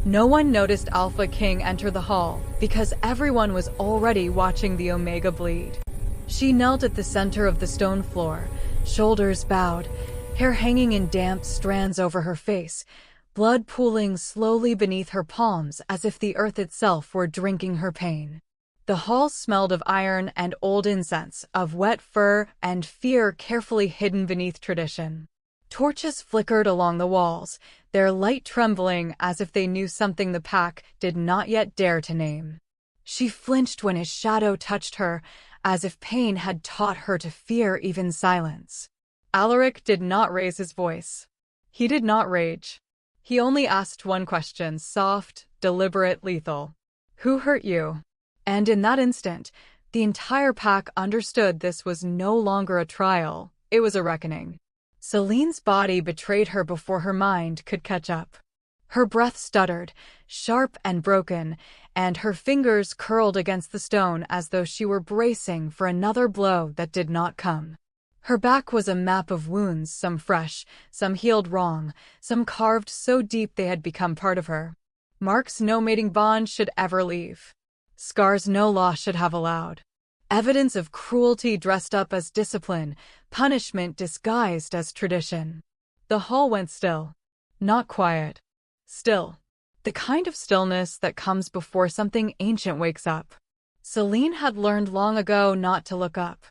No one noticed Alpha King enter the hall because everyone was already watching the Omega bleed. She knelt at the center of the stone floor, shoulders bowed, hair hanging in damp strands over her face, blood pooling slowly beneath her palms as if the earth itself were drinking her pain. The hall smelled of iron and old incense, of wet fur and fear carefully hidden beneath tradition. Torches flickered along the walls, their light trembling as if they knew something the pack did not yet dare to name. She flinched when his shadow touched her, as if pain had taught her to fear even silence. Alaric did not raise his voice. He did not rage. He only asked one question, soft, deliberate, lethal. "Who hurt you?" And in that instant, the entire pack understood this was no longer a trial, it was a reckoning. Selene's body betrayed her before her mind could catch up. Her breath stuttered, sharp and broken, and her fingers curled against the stone as though she were bracing for another blow that did not come. Her back was a map of wounds, some fresh, some healed wrong, some carved so deep they had become part of her. Marks no mating bond should ever leave. Scars no law should have allowed. Evidence of cruelty dressed up as discipline, punishment disguised as tradition. The hall went still. Not quiet. Still. The kind of stillness that comes before something ancient wakes up. Selene had learned long ago not to look up.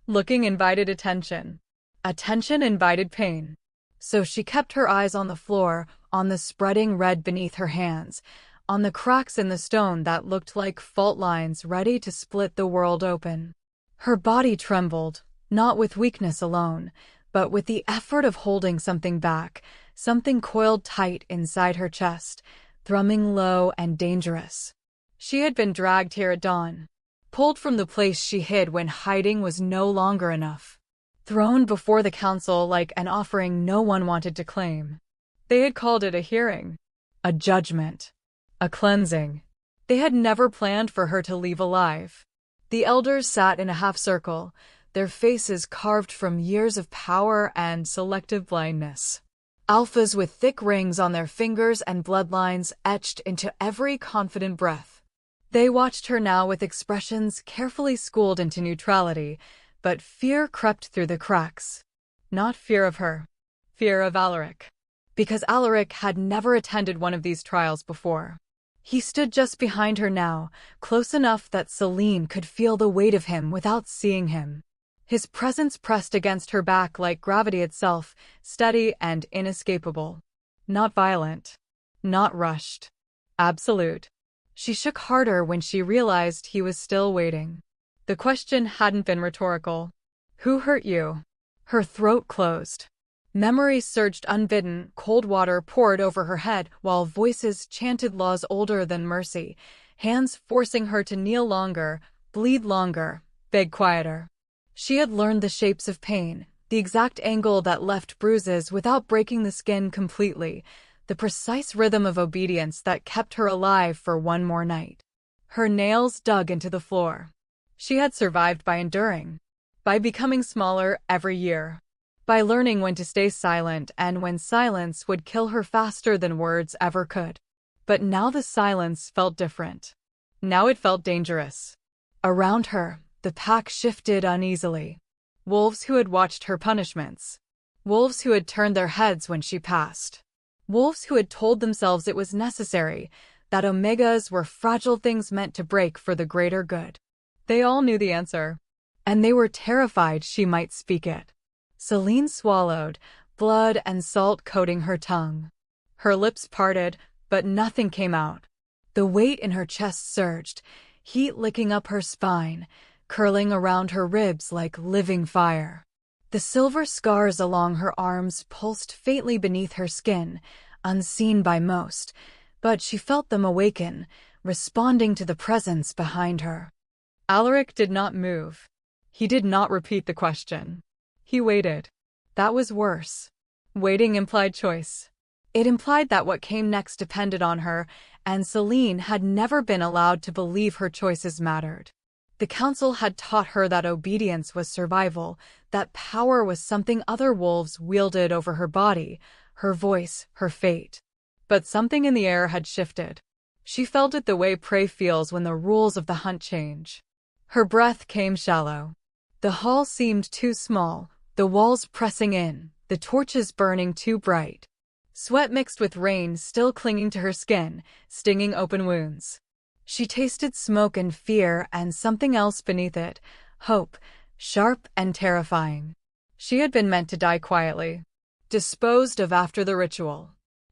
Looking invited attention. Attention invited pain. So she kept her eyes on the floor, on the spreading red beneath her hands, on the cracks in the stone that looked like fault lines ready to split the world open. Her body trembled, not with weakness alone, but with the effort of holding something back, something coiled tight inside her chest, thrumming low and dangerous. She had been dragged here at dawn, pulled from the place she hid when hiding was no longer enough, thrown before the council like an offering no one wanted to claim. They had called it a hearing, a judgment, a cleansing. They had never planned for her to leave alive. The elders sat in a half-circle, their faces carved from years of power and selective blindness. Alphas with thick rings on their fingers and bloodlines etched into every confident breath. They watched her now with expressions carefully schooled into neutrality, but fear crept through the cracks. Not fear of her. Fear of Alaric. Because Alaric had never attended one of these trials before. He stood just behind her now, close enough that Selene could feel the weight of him without seeing him. His presence pressed against her back like gravity itself, steady and inescapable. Not violent. Not rushed. Absolute. She shook harder when she realized he was still waiting. The question hadn't been rhetorical. "Who hurt you?" Her throat closed. Memories surged unbidden, cold water poured over her head while voices chanted laws older than mercy, hands forcing her to kneel longer, bleed longer, beg quieter. She had learned the shapes of pain, the exact angle that left bruises without breaking the skin completely, the precise rhythm of obedience that kept her alive for one more night. Her nails dug into the floor. She had survived by enduring, by becoming smaller every year, by learning when to stay silent and when silence would kill her faster than words ever could. But now the silence felt different. Now it felt dangerous. Around her, the pack shifted uneasily. Wolves who had watched her punishments. Wolves who had turned their heads when she passed. Wolves who had told themselves it was necessary, that omegas were fragile things meant to break for the greater good. They all knew the answer, and they were terrified she might speak it. Selene swallowed, blood and salt coating her tongue. Her lips parted, but nothing came out. The weight in her chest surged, heat licking up her spine, curling around her ribs like living fire. The silver scars along her arms pulsed faintly beneath her skin, unseen by most, but she felt them awaken, responding to the presence behind her. Alaric did not move. He did not repeat the question. He waited. That was worse. Waiting implied choice. It implied that what came next depended on her, and Selene had never been allowed to believe her choices mattered. The council had taught her that obedience was survival, that power was something other wolves wielded over her body, her voice, her fate. But something in the air had shifted. She felt it the way prey feels when the rules of the hunt change. Her breath came shallow. The hall seemed too small, the walls pressing in, the torches burning too bright. Sweat mixed with rain still clinging to her skin, stinging open wounds. She tasted smoke and fear and something else beneath it, hope, sharp and terrifying. She had been meant to die quietly, disposed of after the ritual.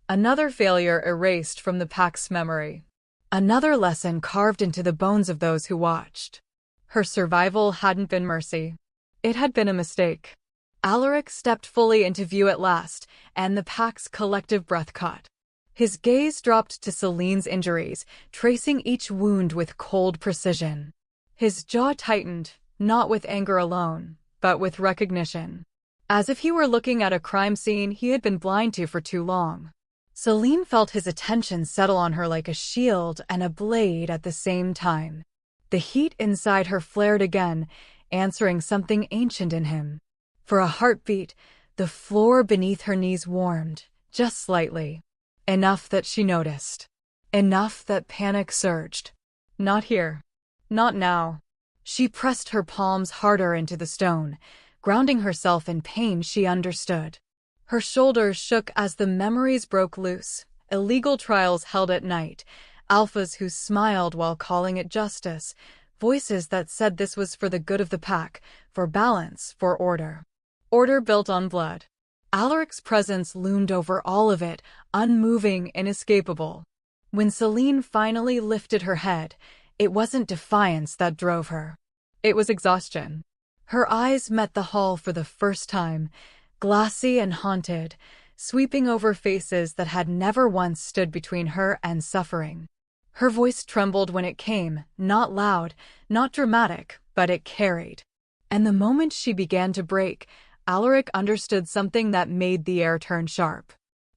Another failure erased from the pack's memory. Another lesson carved into the bones of those who watched. Her survival hadn't been mercy. It had been a mistake. Alaric stepped fully into view at last, and the pack's collective breath caught. His gaze dropped to Selene's injuries, tracing each wound with cold precision. His jaw tightened, not with anger alone, but with recognition. As if he were looking at a crime scene he had been blind to for too long. Selene felt his attention settle on her like a shield and a blade at the same time. The heat inside her flared again, answering something ancient in him. For a heartbeat, the floor beneath her knees warmed, just slightly. Enough that she noticed. Enough that panic surged. Not here. Not now. She pressed her palms harder into the stone, grounding herself in pain she understood. Her shoulders shook as the memories broke loose. Illegal trials held at night, alphas who smiled while calling it justice, voices that said this was for the good of the pack, for balance, for order. Order built on blood. Alaric's presence loomed over all of it, unmoving, inescapable. When Selene finally lifted her head, it wasn't defiance that drove her. It was exhaustion. Her eyes met the hall for the first time, glassy and haunted, sweeping over faces that had never once stood between her and suffering. Her voice trembled when it came, not loud, not dramatic, but it carried. And the moment she began to break, Alaric understood something that made the air turn sharp.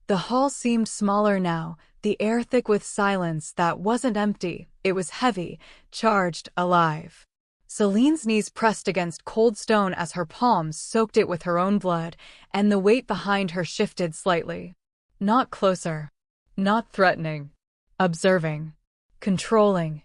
The hall seemed smaller now, the air thick with silence that wasn't empty, it was heavy, charged, alive. Selene's knees pressed against cold stone as her palms soaked it with her own blood, and the weight behind her shifted slightly. Not closer. Not threatening. Observing. Controlling.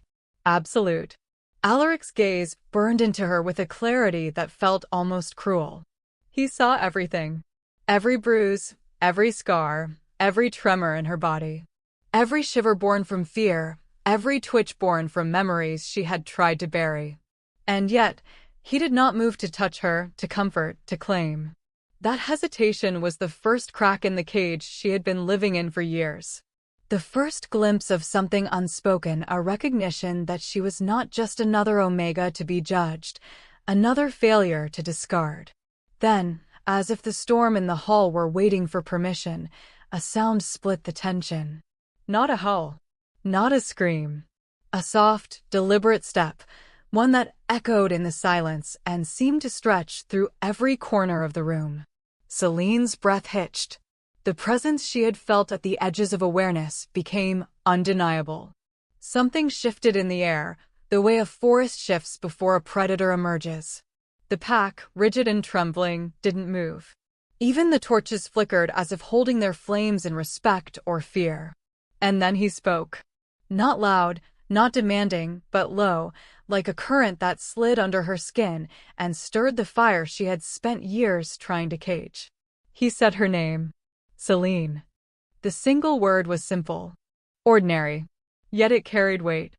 Absolute. Alaric's gaze burned into her with a clarity that felt almost cruel. He saw everything. Every bruise, every scar, every tremor in her body. Every shiver born from fear, every twitch born from memories she had tried to bury. And yet, he did not move to touch her, to comfort, to claim. That hesitation was the first crack in the cage she had been living in for years. The first glimpse of something unspoken, a recognition that she was not just another Omega to be judged, another failure to discard. Then, as if the storm in the hall were waiting for permission, a sound split the tension. Not a howl. Not a scream. A soft, deliberate step, one that echoed in the silence and seemed to stretch through every corner of the room. Selene's breath hitched. The presence she had felt at the edges of awareness became undeniable. Something shifted in the air, the way a forest shifts before a predator emerges. The pack, rigid and trembling, didn't move. Even the torches flickered as if holding their flames in respect or fear. And then he spoke. Not loud, not demanding, but low, like a current that slid under her skin and stirred the fire she had spent years trying to cage. He said her name. Selene. The single word was simple. Ordinary. Yet it carried weight.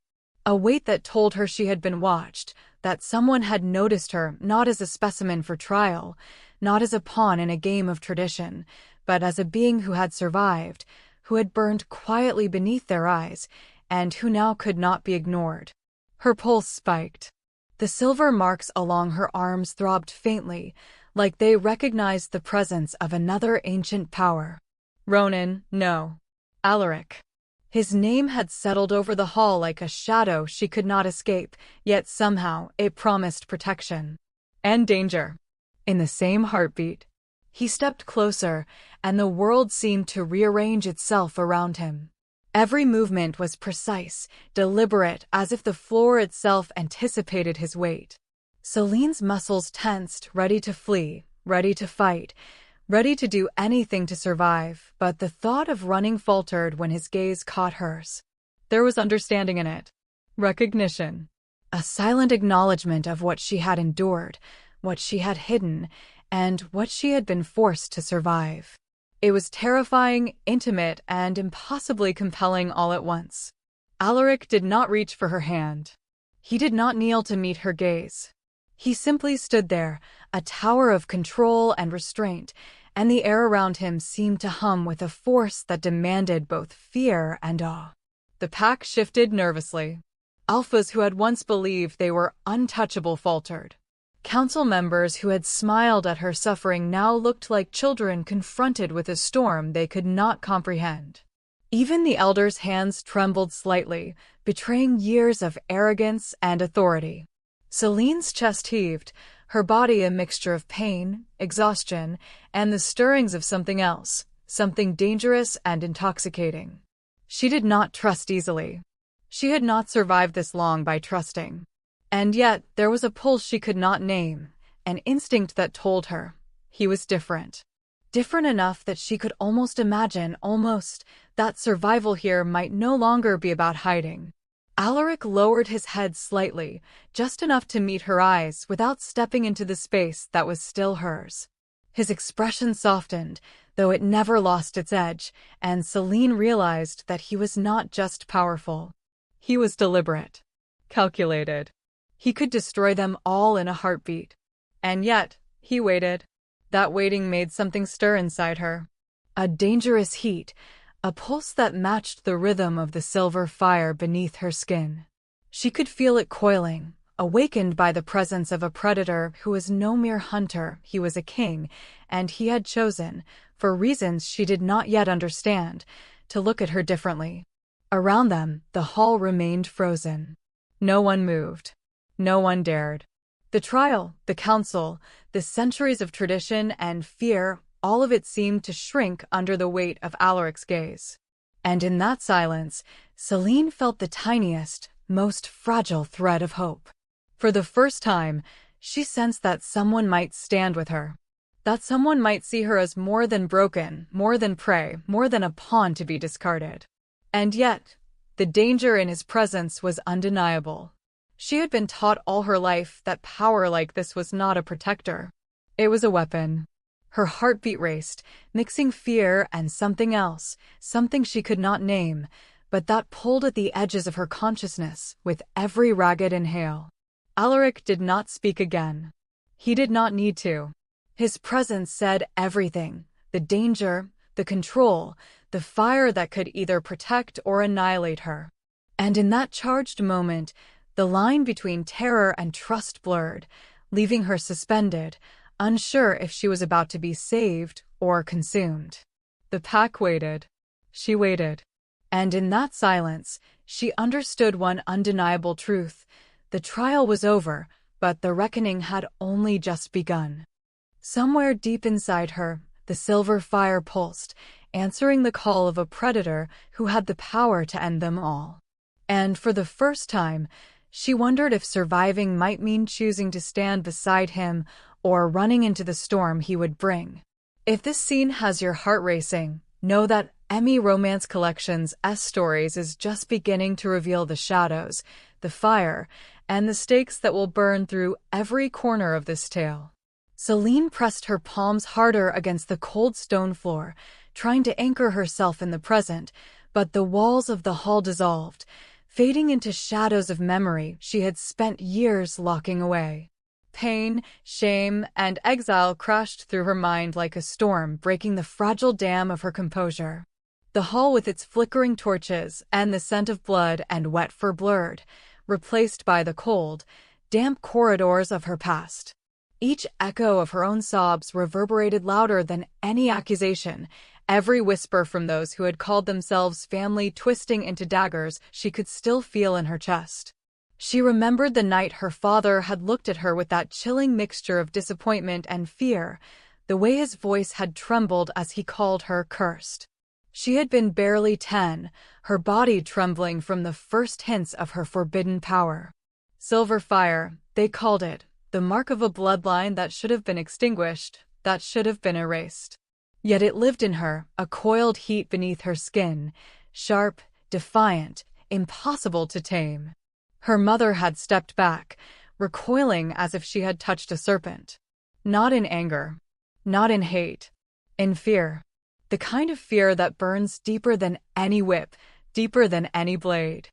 A weight that told her she had been watched, that someone had noticed her not as a specimen for trial, not as a pawn in a game of tradition, but as a being who had survived, who had burned quietly beneath their eyes, and who now could not be ignored. Her pulse spiked. The silver marks along her arms throbbed faintly, like they recognized the presence of another ancient power. Ronan, no. Alaric. His name had settled over the hall like a shadow she could not escape, yet somehow it promised protection. And danger. In the same heartbeat. He stepped closer, and the world seemed to rearrange itself around him. Every movement was precise, deliberate, as if the floor itself anticipated his weight. Selene's muscles tensed, ready to flee, ready to fight, ready to do anything to survive, but the thought of running faltered when his gaze caught hers. There was understanding in it. Recognition. A silent acknowledgement of what she had endured, what she had hidden, and what she had been forced to survive. It was terrifying, intimate, and impossibly compelling all at once. Alaric did not reach for her hand. He did not kneel to meet her gaze. He simply stood there, a tower of control and restraint, and the air around him seemed to hum with a force that demanded both fear and awe. The pack shifted nervously. Alphas who had once believed they were untouchable faltered. Council members who had smiled at her suffering now looked like children confronted with a storm they could not comprehend. Even the elders' hands trembled slightly, betraying years of arrogance and authority. Selene's chest heaved, her body a mixture of pain, exhaustion, and the stirrings of something else, something dangerous and intoxicating. She did not trust easily. She had not survived this long by trusting. And yet, there was a pulse she could not name, an instinct that told her he was different. Different enough that she could almost imagine, that survival here might no longer be about hiding. Alaric lowered his head slightly, just enough to meet her eyes without stepping into the space that was still hers. His expression softened, though it never lost its edge, and Selene realized that he was not just powerful. He was deliberate, calculated. He could destroy them all in a heartbeat. And yet, he waited. That waiting made something stir inside her. A dangerous heat, a pulse that matched the rhythm of the silver fire beneath her skin. She could feel it coiling, awakened by the presence of a predator who was no mere hunter. He was a king, and he had chosen, for reasons she did not yet understand, to look at her differently. Around them, the hall remained frozen. No one moved. No one dared. The trial, the council, the centuries of tradition and fear, all of it seemed to shrink under the weight of Alaric's gaze. And in that silence, Selene felt the tiniest, most fragile thread of hope. For the first time, she sensed that someone might stand with her. That someone might see her as more than broken, more than prey, more than a pawn to be discarded. And yet, the danger in his presence was undeniable. She had been taught all her life that power like this was not a protector. It was a weapon. Her heartbeat raced, mixing fear and something else, something she could not name, but that pulled at the edges of her consciousness with every ragged inhale. Alaric did not speak again. He did not need to. His presence said everything: the danger, the control, the fire that could either protect or annihilate her. And in that charged moment, the line between terror and trust blurred, leaving her suspended, unsure if she was about to be saved or consumed. The pack waited. She waited. And in that silence, she understood one undeniable truth. The trial was over, but the reckoning had only just begun. Somewhere deep inside her, the silver fire pulsed, answering the call of a predator who had the power to end them all. And for the first time, she wondered if surviving might mean choosing to stand beside him or running into the storm he would bring. If this scene has your heart racing, know that Emmy Romance Collection's S Stories is just beginning to reveal the shadows, the fire, and the stakes that will burn through every corner of this tale. Selene pressed her palms harder against the cold stone floor, trying to anchor herself in the present, but the walls of the hall dissolved, fading into shadows of memory she had spent years locking away. Pain, shame, and exile crashed through her mind like a storm, breaking the fragile dam of her composure. The hall with its flickering torches and the scent of blood and wet fur blurred, replaced by the cold, damp corridors of her past. Each echo of her own sobs reverberated louder than any accusation, every whisper from those who had called themselves family twisting into daggers she could still feel in her chest. She remembered the night her father had looked at her with that chilling mixture of disappointment and fear, the way his voice had trembled as he called her cursed. She had been barely 10, her body trembling from the first hints of her forbidden power. Silver fire, they called it, the mark of a bloodline that should have been extinguished, that should have been erased. Yet it lived in her, a coiled heat beneath her skin, sharp, defiant, impossible to tame. Her mother had stepped back, recoiling as if she had touched a serpent. Not in anger, not in hate, in fear. The kind of fear that burns deeper than any whip, deeper than any blade.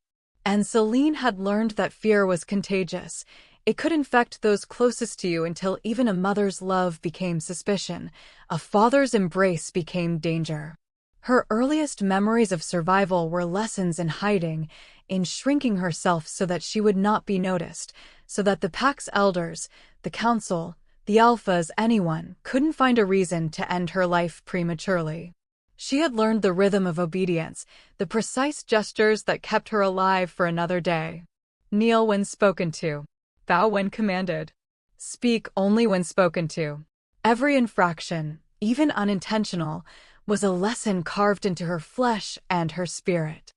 And Selene had learned that fear was contagious. It could infect those closest to you until even a mother's love became suspicion, a father's embrace became danger. Her earliest memories of survival were lessons in hiding, in shrinking herself so that she would not be noticed, so that the pack's elders, the council, the alphas, anyone, couldn't find a reason to end her life prematurely. She had learned the rhythm of obedience, the precise gestures that kept her alive for another day. Kneel when spoken to. Bow when commanded. Speak only when spoken to. Every infraction, even unintentional, was a lesson carved into her flesh and her spirit.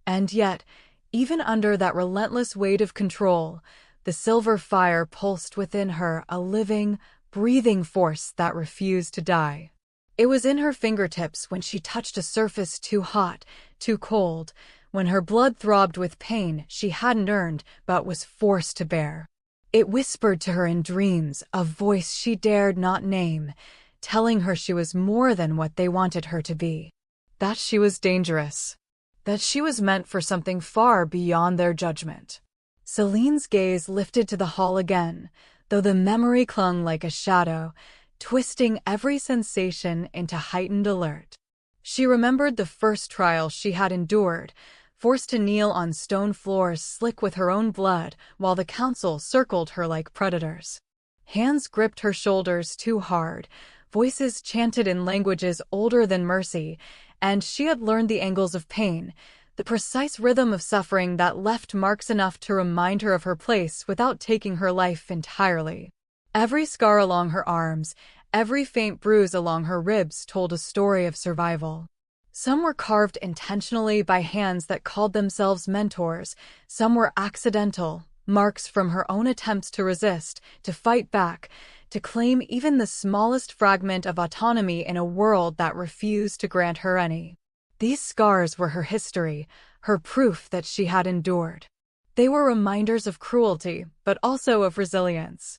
And yet, even under that relentless weight of control, the silver fire pulsed within her, a living, breathing force that refused to die. It was in her fingertips when she touched a surface too hot, too cold, when her blood throbbed with pain she hadn't earned but was forced to bear. It whispered to her in dreams, a voice she dared not name, telling her she was more than what they wanted her to be. That she was dangerous. That she was meant for something far beyond their judgment. Selene's gaze lifted to the hall again, though the memory clung like a shadow, twisting every sensation into heightened alert. She remembered the first trial she had endured, forced to kneel on stone floors slick with her own blood while the council circled her like predators. Hands gripped her shoulders too hard, voices chanted in languages older than mercy, and she had learned the angles of pain, the precise rhythm of suffering that left marks enough to remind her of her place without taking her life entirely. Every scar along her arms, every faint bruise along her ribs told a story of survival. Some were carved intentionally by hands that called themselves mentors, some were accidental, marks from her own attempts to resist, to fight back, to claim even the smallest fragment of autonomy in a world that refused to grant her any. These scars were her history, her proof that she had endured. They were reminders of cruelty, but also of resilience.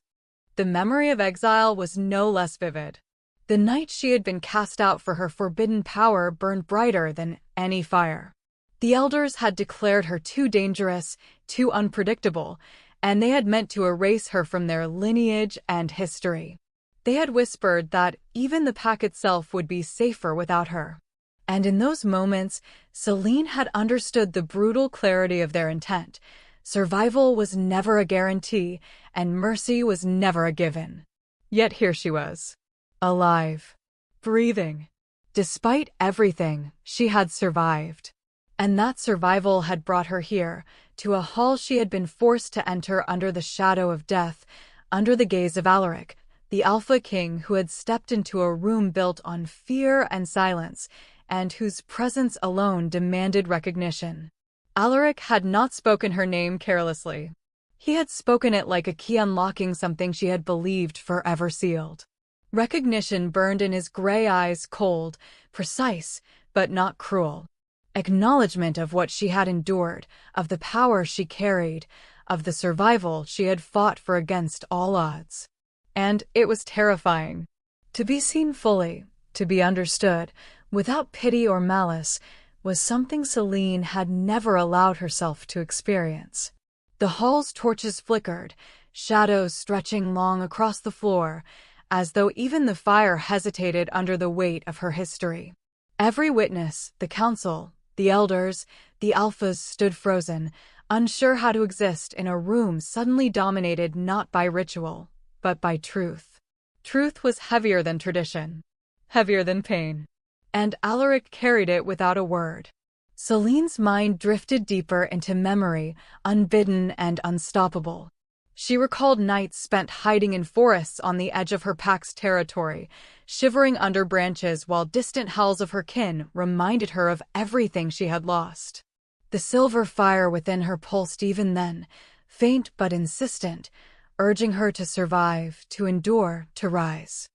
The memory of exile was no less vivid. The night she had been cast out for her forbidden power burned brighter than any fire. The elders had declared her too dangerous, too unpredictable, and they had meant to erase her from their lineage and history. They had whispered that even the pack itself would be safer without her. And in those moments, Selene had understood the brutal clarity of their intent. Survival was never a guarantee, and mercy was never a given. Yet here she was, alive, breathing. Despite everything, she had survived. And that survival had brought her here, to a hall she had been forced to enter under the shadow of death, under the gaze of Alaric, the Alpha King who had stepped into a room built on fear and silence, and whose presence alone demanded recognition. Alaric had not spoken her name carelessly. He had spoken it like a key unlocking something she had believed forever sealed. Recognition burned in his gray eyes, cold, precise, but not cruel. Acknowledgement of what she had endured, of the power she carried, of the survival she had fought for against all odds. And it was terrifying. To be seen fully, to be understood, without pity or malice, was something Selene had never allowed herself to experience. The hall's torches flickered, shadows stretching long across the floor, as though even the fire hesitated under the weight of her history. Every witness, the council, the elders, the alphas stood frozen, unsure how to exist in a room suddenly dominated not by ritual, but by truth. Truth was heavier than tradition, heavier than pain. And Alaric carried it without a word. Selene's mind drifted deeper into memory, unbidden and unstoppable. She recalled nights spent hiding in forests on the edge of her pack's territory, shivering under branches while distant howls of her kin reminded her of everything she had lost. The silver fire within her pulsed even then, faint but insistent, urging her to survive, to endure, to rise.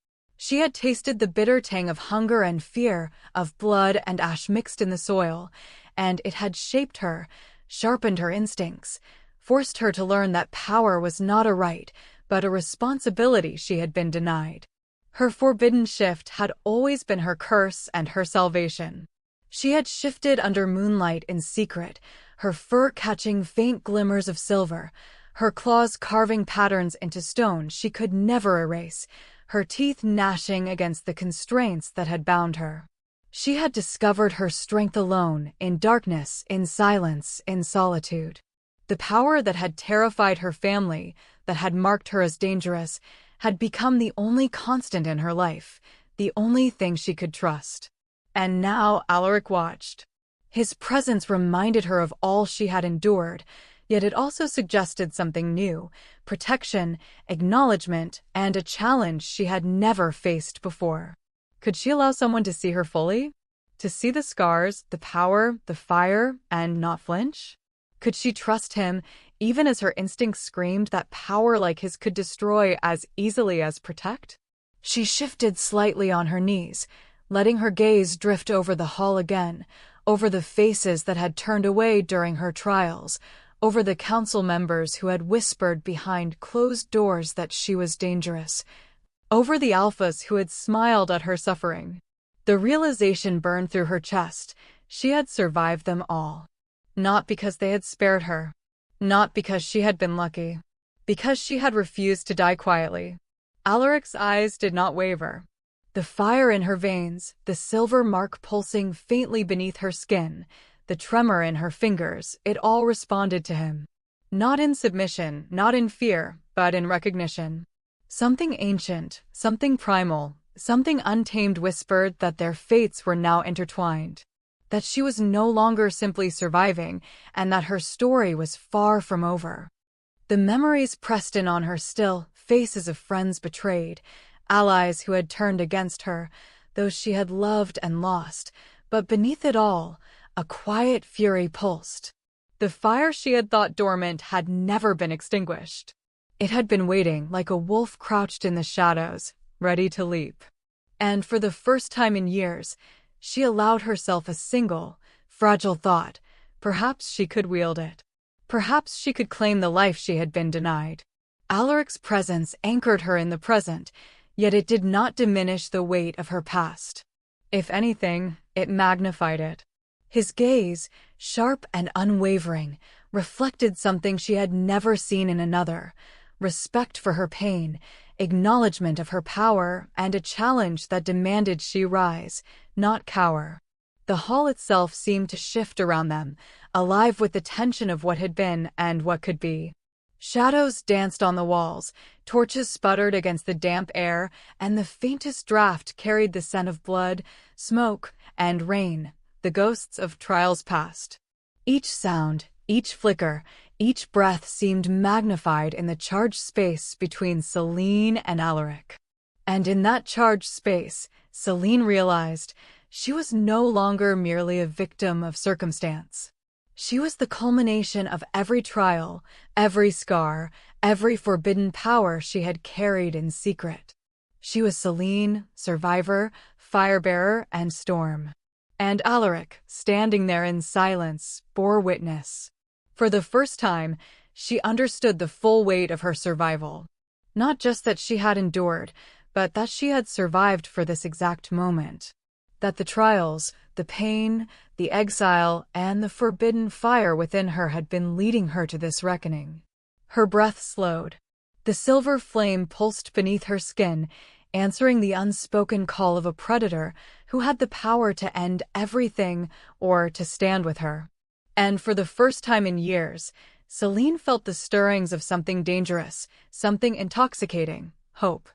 She had tasted the bitter tang of hunger and fear, of blood and ash mixed in the soil, and it had shaped her, sharpened her instincts, forced her to learn that power was not a right, but a responsibility she had been denied. Her forbidden shift had always been her curse and her salvation. She had shifted under moonlight in secret, her fur catching faint glimmers of silver, her claws carving patterns into stone she could never erase, her teeth gnashing against the constraints that had bound her. She had discovered her strength alone, in darkness, in silence, in solitude. The power that had terrified her family, that had marked her as dangerous, had become the only constant in her life, the only thing she could trust. And now Alaric watched. His presence reminded her of all she had endured, yet it also suggested something new: protection, acknowledgement, and a challenge she had never faced before. Could she allow someone to see her fully? To see the scars, the power, the fire, and not flinch? Could she trust him, even as her instincts screamed that power like his could destroy as easily as protect? She shifted slightly on her knees, letting her gaze drift over the hall again, over the faces that had turned away during her trials, over the council members who had whispered behind closed doors that she was dangerous, over the alphas who had smiled at her suffering. The realization burned through her chest: she had survived them all. Not because they had spared her. Not because she had been lucky. Because she had refused to die quietly. Alaric's eyes did not waver. The fire in her veins, the silver mark pulsing faintly beneath her skin, the tremor in her fingers, it all responded to him. Not in submission, not in fear, but in recognition. Something ancient, something primal, something untamed whispered that their fates were now intertwined. That she was no longer simply surviving, and that her story was far from over. The memories pressed in on her still, faces of friends betrayed, allies who had turned against her, those she had loved and lost, but beneath it all, a quiet fury pulsed. The fire she had thought dormant had never been extinguished. It had been waiting like a wolf crouched in the shadows, ready to leap. And for the first time in years, she allowed herself a single, fragile thought: perhaps she could wield it. Perhaps she could claim the life she had been denied. Alaric's presence anchored her in the present, yet it did not diminish the weight of her past. If anything, it magnified it. His gaze, sharp and unwavering, reflected something she had never seen in another: respect for her pain, acknowledgement of her power, and a challenge that demanded she rise, not cower. The hall itself seemed to shift around them, alive with the tension of what had been and what could be. Shadows danced on the walls, torches sputtered against the damp air, and the faintest draft carried the scent of blood, smoke, and rain, the ghosts of trials past. Each sound, each flicker, each breath seemed magnified in the charged space between Selene and Alaric. And in that charged space, Selene realized she was no longer merely a victim of circumstance. She was the culmination of every trial, every scar, every forbidden power she had carried in secret. She was Selene, survivor, firebearer, and storm. And Alaric, standing there in silence, bore witness. For the first time, she understood the full weight of her survival. Not just that she had endured, but that she had survived for this exact moment. That the trials, the pain, the exile, and the forbidden fire within her had been leading her to this reckoning. Her breath slowed. The silver flame pulsed beneath her skin, answering the unspoken call of a predator who had the power to end everything or to stand with her. And for the first time in years, Selene felt the stirrings of something dangerous, something intoxicating: hope.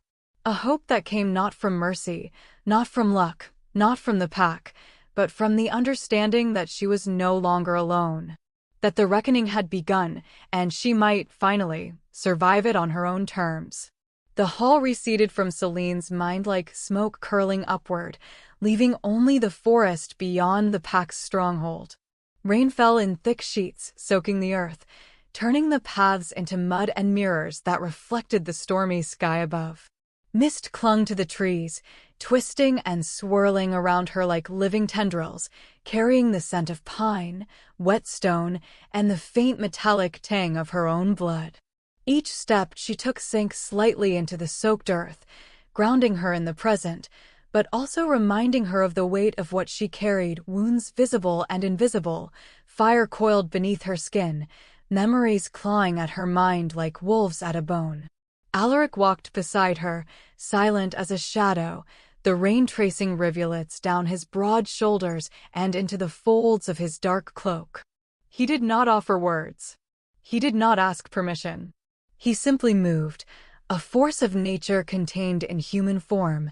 A hope that came not from mercy, not from luck, not from the pack, but from the understanding that she was no longer alone. That the reckoning had begun, and she might, finally, survive it on her own terms. The hall receded from Selene's mind like smoke curling upward, leaving only the forest beyond the pack's stronghold. Rain fell in thick sheets, soaking the earth, turning the paths into mud and mirrors that reflected the stormy sky above. Mist clung to the trees, twisting and swirling around her like living tendrils, carrying the scent of pine, whetstone, and the faint metallic tang of her own blood. Each step she took sank slightly into the soaked earth, grounding her in the present, but also reminding her of the weight of what she carried, wounds visible and invisible, fire coiled beneath her skin, memories clawing at her mind like wolves at a bone. Alaric walked beside her, silent as a shadow, the rain tracing rivulets down his broad shoulders and into the folds of his dark cloak. He did not offer words. He did not ask permission. He simply moved, a force of nature contained in human form,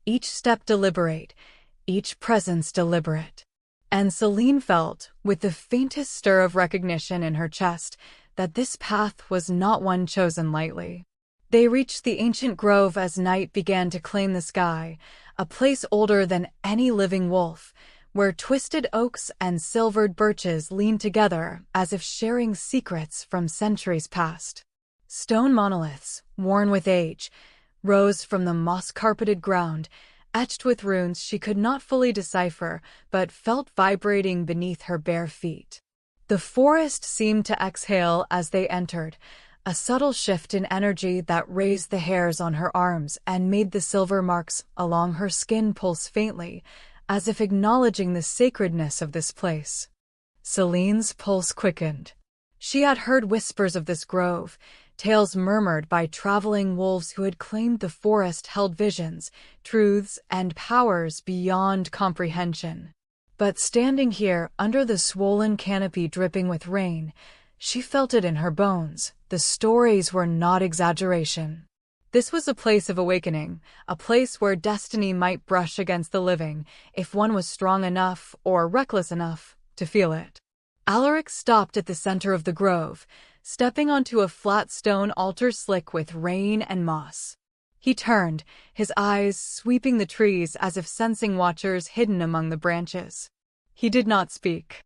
each step deliberate, each presence deliberate. And Selene felt, with the faintest stir of recognition in her chest, that this path was not one chosen lightly. They reached the ancient grove as night began to claim the sky, a place older than any living wolf, where twisted oaks and silvered birches leaned together as if sharing secrets from centuries past. Stone monoliths, worn with age, rose from the moss-carpeted ground, etched with runes she could not fully decipher but felt vibrating beneath her bare feet. The forest seemed to exhale as they entered, a subtle shift in energy that raised the hairs on her arms and made the silver marks along her skin pulse faintly, as if acknowledging the sacredness of this place. Selene's pulse quickened. She had heard whispers of this grove, tales murmured by traveling wolves who had claimed the forest held visions, truths, and powers beyond comprehension. But standing here, under the swollen canopy dripping with rain, she felt it in her bones. The stories were not exaggeration. This was a place of awakening, a place where destiny might brush against the living, if one was strong enough or reckless enough to feel it. Alaric stopped at the center of the grove, stepping onto a flat stone altar slick with rain and moss. He turned, his eyes sweeping the trees as if sensing watchers hidden among the branches. He did not speak.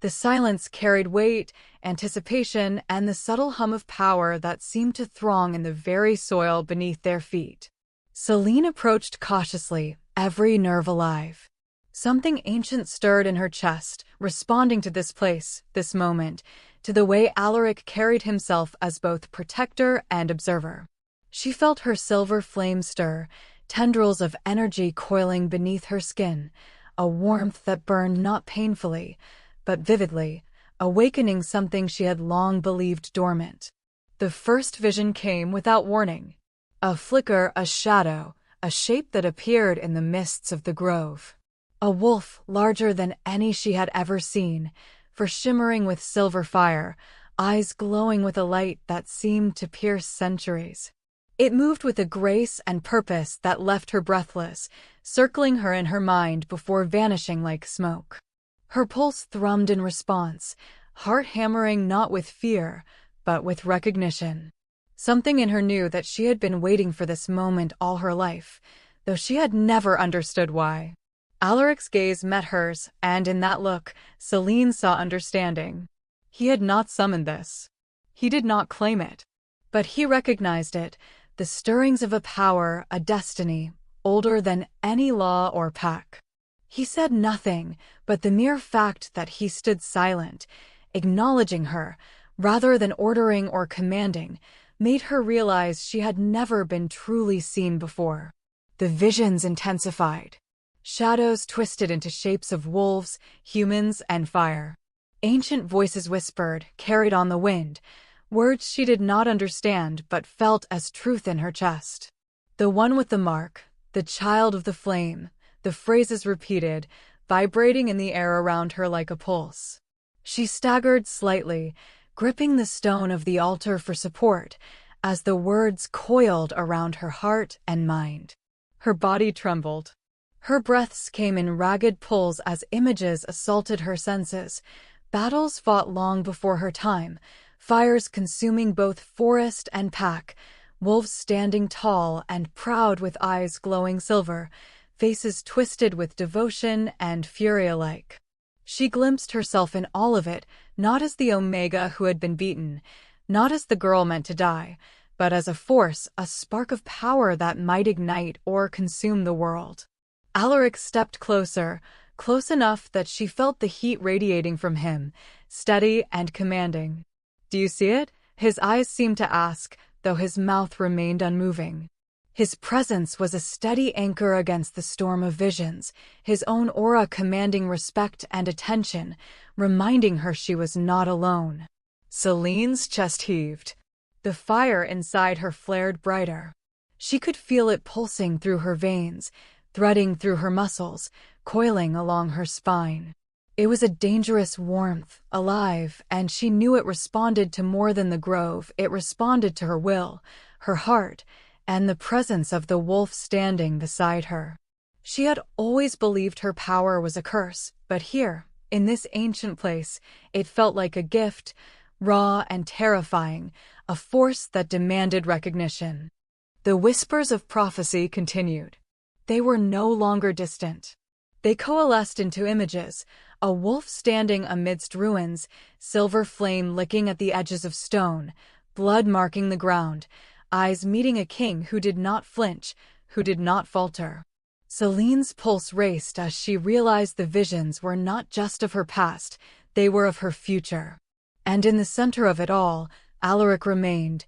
The silence carried weight, anticipation, and the subtle hum of power that seemed to throng in the very soil beneath their feet. Selene approached cautiously, every nerve alive. Something ancient stirred in her chest, responding to this place, this moment, to the way Alaric carried himself as both protector and observer. She felt her silver flame stir, tendrils of energy coiling beneath her skin, a warmth that burned not painfully, but vividly, awakening something she had long believed dormant. The first vision came without warning. A flicker, a shadow, a shape that appeared in the mists of the grove. A wolf larger than any she had ever seen, for shimmering with silver fire, eyes glowing with a light that seemed to pierce centuries. It moved with a grace and purpose that left her breathless, circling her in her mind before vanishing like smoke. Her pulse thrummed in response, heart hammering not with fear, but with recognition. Something in her knew that she had been waiting for this moment all her life, though she had never understood why. Alaric's gaze met hers, and in that look, Selene saw understanding. He had not summoned this. He did not claim it. But he recognized it, the stirrings of a power, a destiny, older than any law or pack. He said nothing, but the mere fact that he stood silent, acknowledging her, rather than ordering or commanding, made her realize she had never been truly seen before. The visions intensified. Shadows twisted into shapes of wolves, humans, and fire. Ancient voices whispered, carried on the wind, words she did not understand but felt as truth in her chest. The one with the mark, the child of the flame, the phrases repeated, vibrating in the air around her like a pulse. She staggered slightly, gripping the stone of the altar for support, as the words coiled around her heart and mind. Her body trembled. Her breaths came in ragged pulls as images assaulted her senses, battles fought long before her time, fires consuming both forest and pack, wolves standing tall and proud with eyes glowing silver, faces twisted with devotion and fury alike. She glimpsed herself in all of it, not as the Omega who had been beaten, not as the girl meant to die, but as a force, a spark of power that might ignite or consume the world. Alaric stepped closer, close enough that she felt the heat radiating from him, steady and commanding. "Do you see it?" His eyes seemed to ask, though his mouth remained unmoving. His presence was a steady anchor against the storm of visions, his own aura commanding respect and attention, reminding her she was not alone. Selene's chest heaved. The fire inside her flared brighter. She could feel it pulsing through her veins, threading through her muscles, coiling along her spine. It was a dangerous warmth, alive, and she knew it responded to more than the grove. It responded to her will, her heart, and the presence of the wolf standing beside her. She had always believed her power was a curse, but here, in this ancient place, it felt like a gift, raw and terrifying, a force that demanded recognition. The whispers of prophecy continued. They were no longer distant. They coalesced into images, a wolf standing amidst ruins, silver flame licking at the edges of stone, blood marking the ground, eyes meeting a king who did not flinch, who did not falter. Selene's pulse raced as she realized the visions were not just of her past, they were of her future. And in the center of it all, Alaric remained,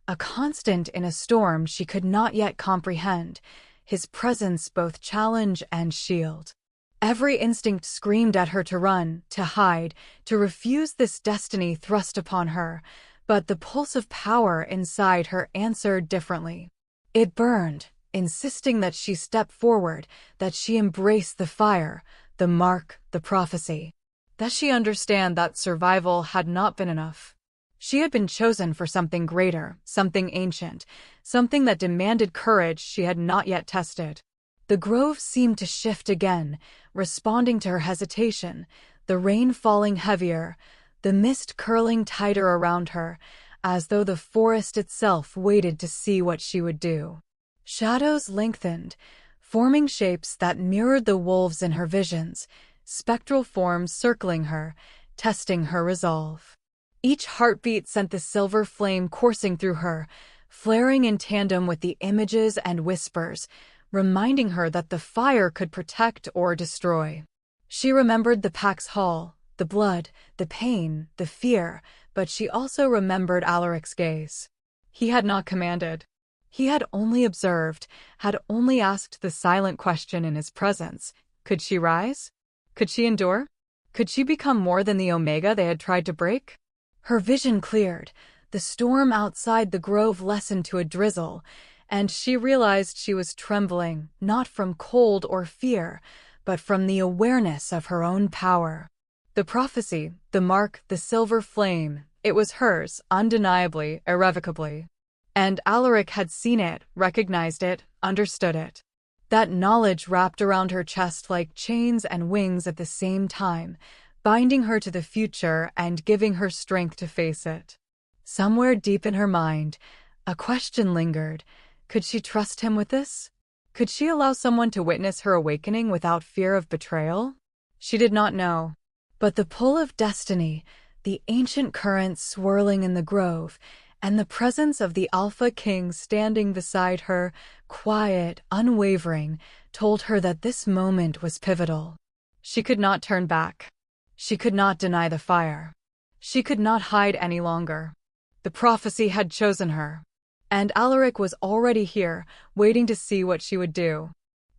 a constant in a storm she could not yet comprehend, his presence both challenge and shield. Every instinct screamed at her to run, to hide, to refuse this destiny thrust upon her, but the pulse of power inside her answered differently. It burned, insisting that she step forward, that she embrace the fire, the mark, the prophecy. That she understand that survival had not been enough. She had been chosen for something greater, something ancient, something that demanded courage she had not yet tested. The grove seemed to shift again, responding to her hesitation, the rain falling heavier, the mist curling tighter around her, as though the forest itself waited to see what she would do. Shadows lengthened, forming shapes that mirrored the wolves in her visions, spectral forms circling her, testing her resolve. Each heartbeat sent the silver flame coursing through her, flaring in tandem with the images and whispers, reminding her that the fire could protect or destroy. She remembered the pack's haul, the blood, the pain, the fear, but she also remembered Alaric's gaze. He had not commanded. He had only observed, had only asked the silent question in his presence. Could she rise? Could she endure? Could she become more than the Omega they had tried to break? Her vision cleared, the storm outside the grove lessened to a drizzle, and she realized she was trembling, not from cold or fear, but from the awareness of her own power. The prophecy, the mark, the silver flame, it was hers, undeniably, irrevocably. And Alaric had seen it, recognized it, understood it. That knowledge wrapped around her chest like chains and wings at the same time, binding her to the future and giving her strength to face it. Somewhere deep in her mind, a question lingered. Could she trust him with this? Could she allow someone to witness her awakening without fear of betrayal? She did not know. But the pull of destiny, the ancient currents swirling in the grove, and the presence of the Alpha King standing beside her, quiet, unwavering, told her that this moment was pivotal. She could not turn back. She could not deny the fire. She could not hide any longer. The prophecy had chosen her. And Alaric was already here, waiting to see what she would do.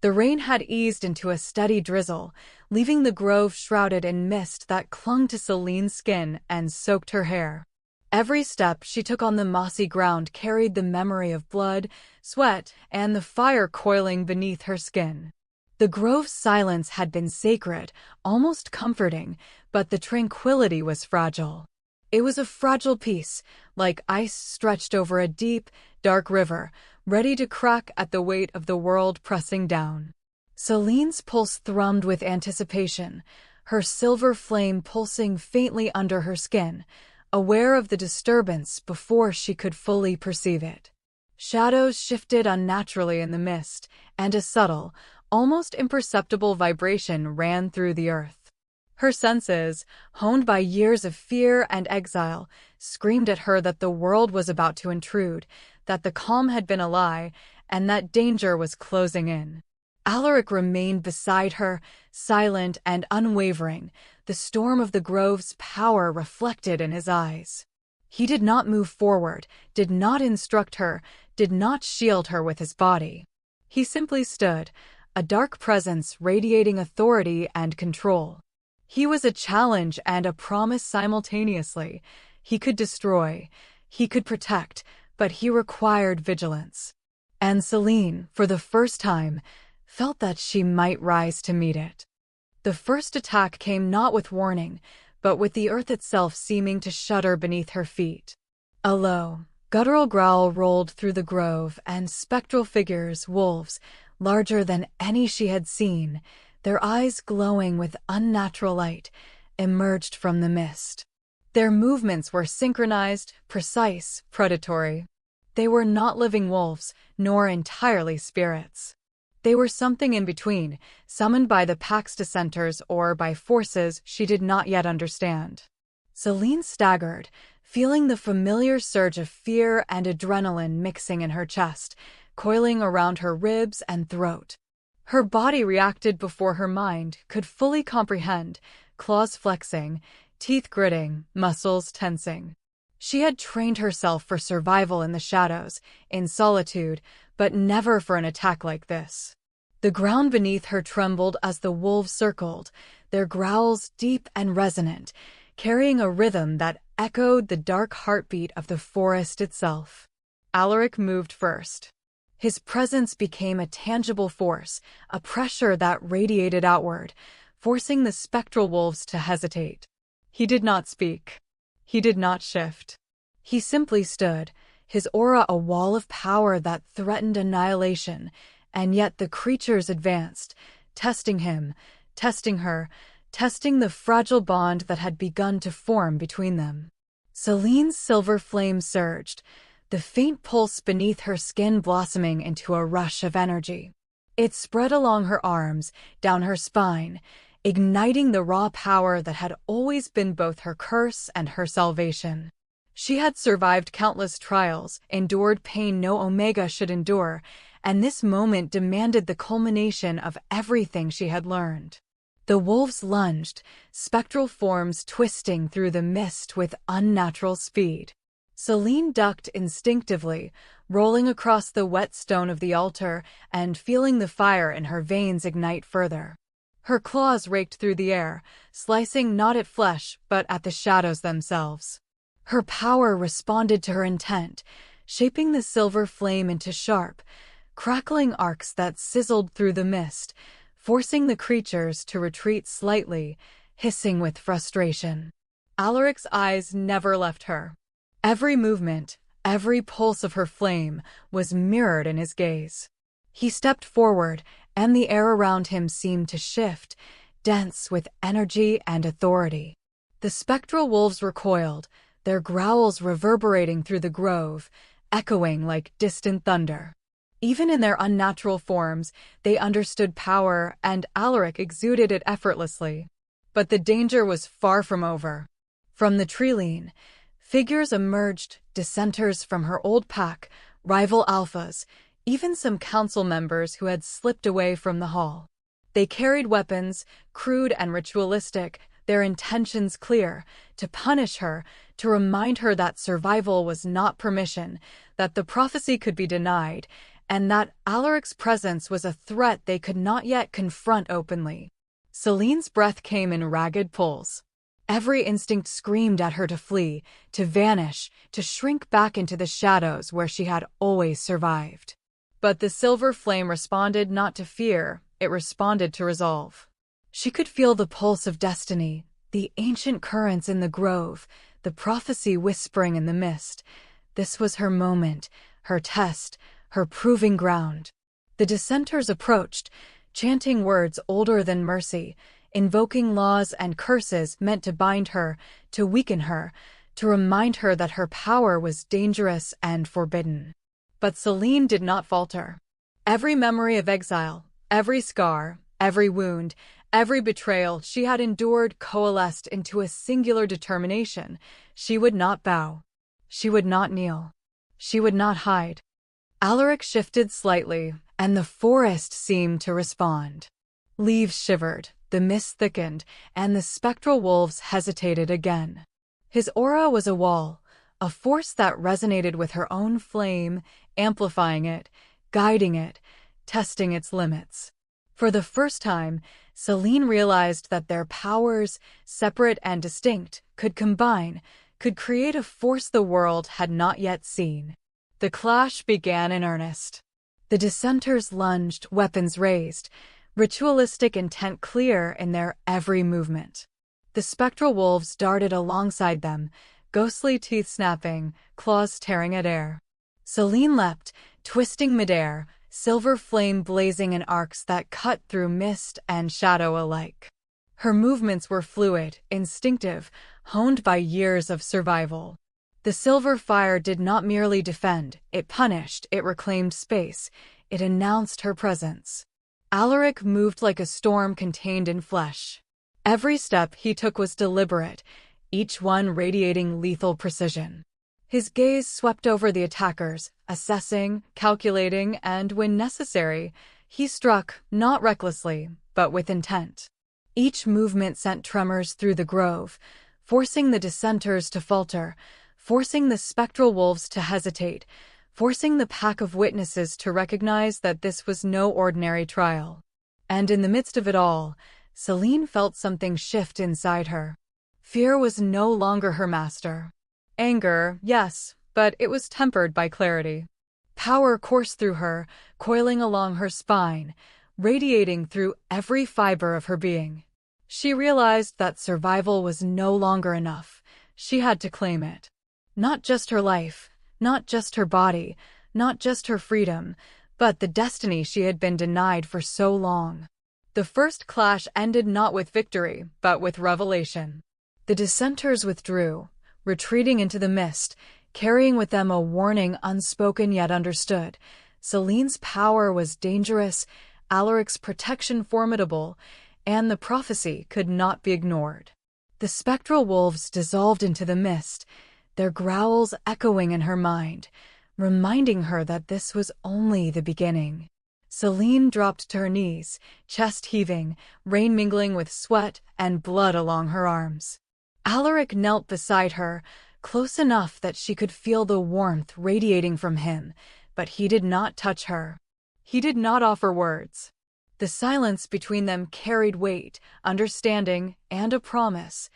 The rain had eased into a steady drizzle, leaving the grove shrouded in mist that clung to Selene's skin and soaked her hair. Every step she took on the mossy ground carried the memory of blood, sweat, and the fire coiling beneath her skin. The grove's silence had been sacred, almost comforting, but the tranquility was fragile. It was a fragile peace, like ice stretched over a deep, dark river, ready to crack at the weight of the world pressing down. Selene's pulse thrummed with anticipation, her silver flame pulsing faintly under her skin, aware of the disturbance before she could fully perceive it. Shadows shifted unnaturally in the mist, and a subtle, almost imperceptible vibration ran through the earth. Her senses, honed by years of fear and exile, screamed at her that the world was about to intrude, that the calm had been a lie, and that danger was closing in. Alaric remained beside her, silent and unwavering, the storm of the grove's power reflected in his eyes. He did not move forward, did not instruct her, did not shield her with his body. He simply stood, a dark presence radiating authority and control. He was a challenge and a promise simultaneously. He could destroy, he could protect, but he required vigilance. And Selene, for the first time, felt that she might rise to meet it. The first attack came not with warning, but with the earth itself seeming to shudder beneath her feet. A low, guttural growl rolled through the grove, and spectral figures, wolves, larger than any she had seen, their eyes glowing with unnatural light, emerged from the mist. Their movements were synchronized, precise, predatory. They were not living wolves, nor entirely spirits. They were something in between, summoned by the pack's dissenters or by forces she did not yet understand. Selene staggered, feeling the familiar surge of fear and adrenaline mixing in her chest, coiling around her ribs and throat. Her body reacted before her mind could fully comprehend, claws flexing, teeth gritting, muscles tensing. She had trained herself for survival in the shadows, in solitude, but never for an attack like this. The ground beneath her trembled as the wolves circled, their growls deep and resonant, carrying a rhythm that echoed the dark heartbeat of the forest itself. Alaric moved first. His presence became a tangible force, a pressure that radiated outward, forcing the spectral wolves to hesitate. He did not speak. He did not shift. He simply stood, his aura a wall of power that threatened annihilation, and yet the creatures advanced, testing him, testing her, testing the fragile bond that had begun to form between them. Selene's silver flame surged, the faint pulse beneath her skin blossoming into a rush of energy. It spread along her arms, down her spine, igniting the raw power that had always been both her curse and her salvation. She had survived countless trials, endured pain no Omega should endure, and this moment demanded the culmination of everything she had learned. The wolves lunged, spectral forms twisting through the mist with unnatural speed. Selene ducked instinctively, rolling across the wet stone of the altar and feeling the fire in her veins ignite further. Her claws raked through the air, slicing not at flesh but at the shadows themselves. Her power responded to her intent, shaping the silver flame into sharp, crackling arcs that sizzled through the mist, forcing the creatures to retreat slightly, hissing with frustration. Alaric's eyes never left her. Every movement, every pulse of her flame was mirrored in his gaze. He stepped forward, and the air around him seemed to shift, dense with energy and authority. The spectral wolves recoiled, their growls reverberating through the grove, echoing like distant thunder. Even in their unnatural forms, they understood power, and Alaric exuded it effortlessly. But the danger was far from over. From the treeline, figures emerged, dissenters from her old pack, rival alphas, even some council members who had slipped away from the hall. They carried weapons, crude and ritualistic, their intentions clear, to punish her, to remind her that survival was not permission, that the prophecy could be denied, and that Alaric's presence was a threat they could not yet confront openly. Selene's breath came in ragged pulls. Every instinct screamed at her to flee, to vanish, to shrink back into the shadows where she had always survived. But the silver flame responded not to fear, it responded to resolve. She could feel the pulse of destiny, the ancient currents in the grove, the prophecy whispering in the mist. This was her moment, her test, her proving ground. The dissenters approached, chanting words older than mercy, invoking laws and curses meant to bind her, to weaken her, to remind her that her power was dangerous and forbidden. But Selene did not falter. Every memory of exile, every scar, every wound, Every betrayal she had endured coalesced into a singular determination. She would not bow. She would not kneel. She would not hide. Alaric shifted slightly, and the forest seemed to respond. Leaves shivered, the mist thickened, and the spectral wolves hesitated again. His aura was a wall, a force that resonated with her own flame, amplifying it, guiding it, testing its limits. For the first time, Selene realized that their powers, separate and distinct, could combine, could create a force the world had not yet seen. The clash began in earnest. The dissenters lunged, weapons raised, ritualistic intent clear in their every movement. The spectral wolves darted alongside them, ghostly teeth snapping, claws tearing at air. Selene leapt, twisting midair, silver flame blazing in arcs that cut through mist and shadow alike. Her movements were fluid, instinctive, honed by years of survival. The silver fire did not merely defend, it punished, it reclaimed space, it announced her presence. Alaric moved like a storm contained in flesh. Every step he took was deliberate, each one radiating lethal precision. His gaze swept over the attackers, assessing, calculating, and, when necessary, he struck, not recklessly, but with intent. Each movement sent tremors through the grove, forcing the dissenters to falter, forcing the spectral wolves to hesitate, forcing the pack of witnesses to recognize that this was no ordinary trial. And in the midst of it all, Selene felt something shift inside her. Fear was no longer her master. Anger, yes, but it was tempered by clarity. Power coursed through her, coiling along her spine, radiating through every fiber of her being. She realized that survival was no longer enough. She had to claim it. Not just her life, not just her body, not just her freedom, but the destiny she had been denied for so long. The first clash ended not with victory, but with revelation. The dissenters withdrew, retreating into the mist, carrying with them a warning unspoken yet understood. Selene's power was dangerous, Alaric's protection formidable, and the prophecy could not be ignored. The spectral wolves dissolved into the mist, their growls echoing in her mind, reminding her that this was only the beginning. Selene dropped to her knees, chest heaving, rain mingling with sweat and blood along her arms. Alaric knelt beside her, close enough that she could feel the warmth radiating from him, but he did not touch her. He did not offer words. The silence between them carried weight, understanding, and a promise.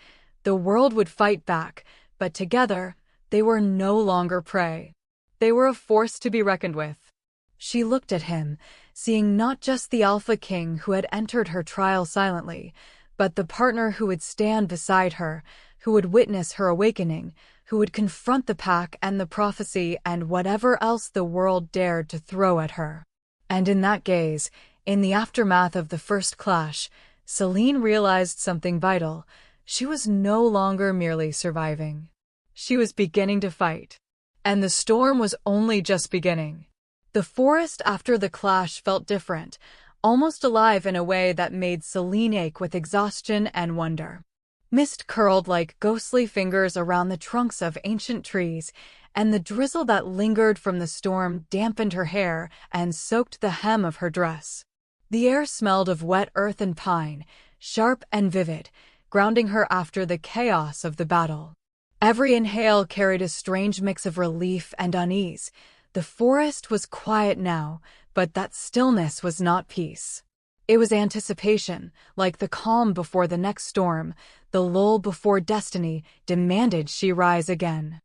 The world would fight back, but together, they were no longer prey. They were a force to be reckoned with. She looked at him, seeing not just the Alpha King who had entered her trial silently, but the partner who would stand beside her, who would witness her awakening, who would confront the pack and the prophecy and whatever else the world dared to throw at her. And in that gaze, in the aftermath of the first clash, Selene realized something vital. She was no longer merely surviving. She was beginning to fight. And the storm was only just beginning. The forest after the clash felt different, almost alive in a way that made Selene ache with exhaustion and wonder. Mist curled like ghostly fingers around the trunks of ancient trees, and the drizzle that lingered from the storm dampened her hair and soaked the hem of her dress. The air smelled of wet earth and pine, sharp and vivid, grounding her after the chaos of the battle. Every inhale carried a strange mix of relief and unease. The forest was quiet now, but that stillness was not peace. It was anticipation, like the calm before the next storm, the lull before destiny demanded she rise again.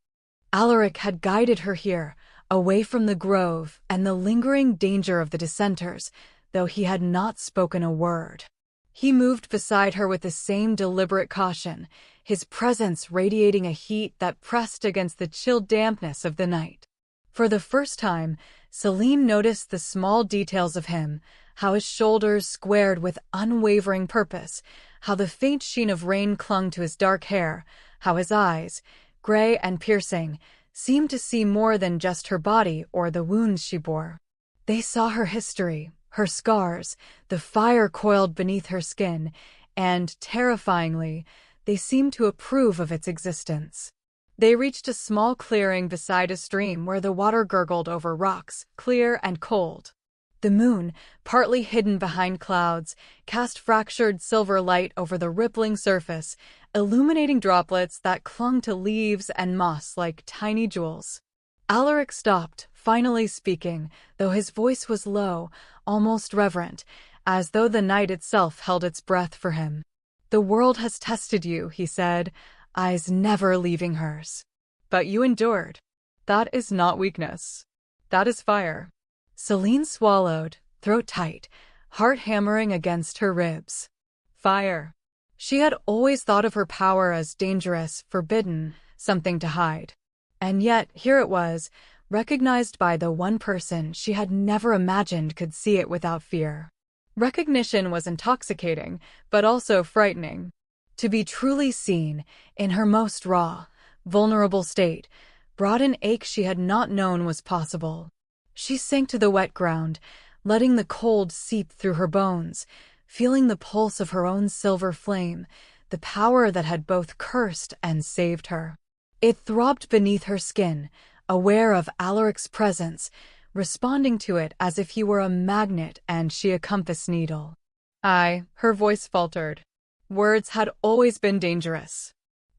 Alaric had guided her here, away from the grove and the lingering danger of the dissenters, though he had not spoken a word. He moved beside her with the same deliberate caution, his presence radiating a heat that pressed against the chill dampness of the night. For the first time, Selene noticed the small details of him, how his shoulders squared with unwavering purpose, how the faint sheen of rain clung to his dark hair, how his eyes, gray and piercing, seemed to see more than just her body or the wounds she bore. They saw her history, her scars, the fire coiled beneath her skin, and, terrifyingly, they seemed to approve of its existence. They reached a small clearing beside a stream where the water gurgled over rocks, clear and cold. The moon, partly hidden behind clouds, cast fractured silver light over the rippling surface, illuminating droplets that clung to leaves and moss like tiny jewels. Alaric stopped, finally speaking, though his voice was low, almost reverent, as though the night itself held its breath for him. "The world has tested you," he said, eyes never leaving hers. "But you endured. That is not weakness. That is fire." Selene swallowed, throat tight, heart hammering against her ribs. Fire. She had always thought of her power as dangerous, forbidden, something to hide. And yet, here it was, recognized by the one person she had never imagined could see it without fear. Recognition was intoxicating, but also frightening. To be truly seen, in her most raw, vulnerable state, brought an ache she had not known was possible. She sank to the wet ground, letting the cold seep through her bones, feeling the pulse of her own silver flame, the power that had both cursed and saved her. It throbbed beneath her skin, aware of Alaric's presence, responding to it as if he were a magnet and she a compass needle. Her voice faltered. Words had always been dangerous.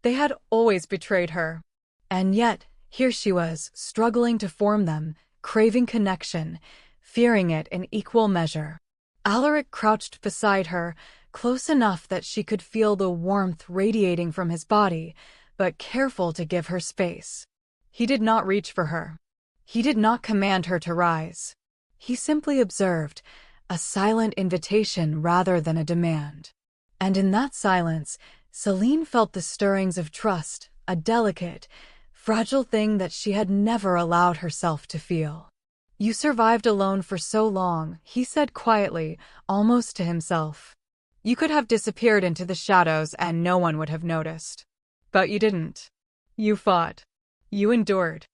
They had always betrayed her. And yet, here she was, struggling to form them, craving connection, fearing it in equal measure. Alaric crouched beside her, close enough that she could feel the warmth radiating from his body, but careful to give her space. He did not reach for her. He did not command her to rise. He simply observed, a silent invitation rather than a demand. And in that silence, Selene felt the stirrings of trust, a delicate, fragile thing that she had never allowed herself to feel. "You survived alone for so long," he said quietly, almost to himself. "You could have disappeared into the shadows and no one would have noticed. But you didn't. You fought. You endured.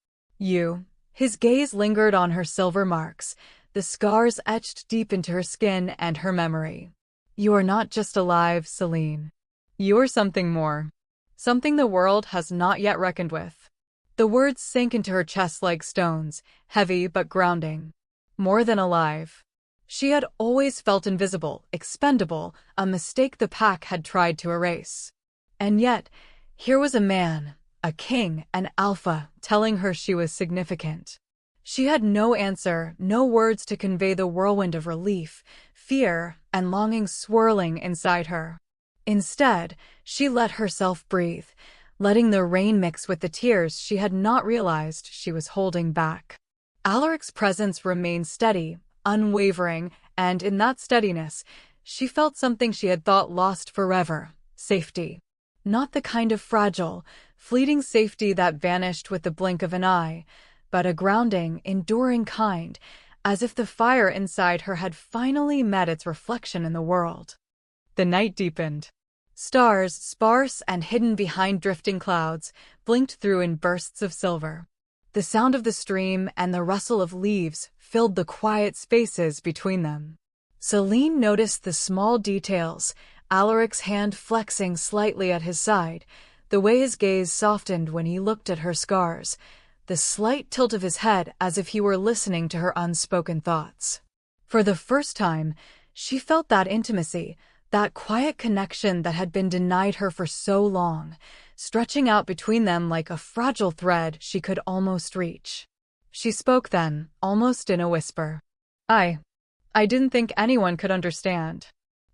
His gaze lingered on her silver marks, the scars etched deep into her skin and her memory. "You are not just alive, Selene. You are something more. Something the world has not yet reckoned with." The words sank into her chest like stones, heavy but grounding. More than alive. She had always felt invisible, expendable, a mistake the pack had tried to erase. And yet, here was a man, a king, an alpha, telling her she was significant. She had no answer, no words to convey the whirlwind of relief, fear, and longing swirling inside her. Instead, she let herself breathe, letting the rain mix with the tears she had not realized she was holding back. Alaric's presence remained steady, unwavering, and in that steadiness, she felt something she had thought lost forever: safety. Not the kind of fragile, fleeting safety that vanished with the blink of an eye, but a grounding, enduring kind, as if the fire inside her had finally met its reflection in the world. The night deepened. Stars, sparse and hidden behind drifting clouds, blinked through in bursts of silver. The sound of the stream and the rustle of leaves filled the quiet spaces between them. Selene noticed the small details, Alaric's hand flexing slightly at his side, the way his gaze softened when he looked at her scars, the slight tilt of his head as if he were listening to her unspoken thoughts. For the first time, she felt that intimacy, that quiet connection that had been denied her for so long, stretching out between them like a fragile thread she could almost reach. She spoke then, almost in a whisper. I didn't think anyone could understand."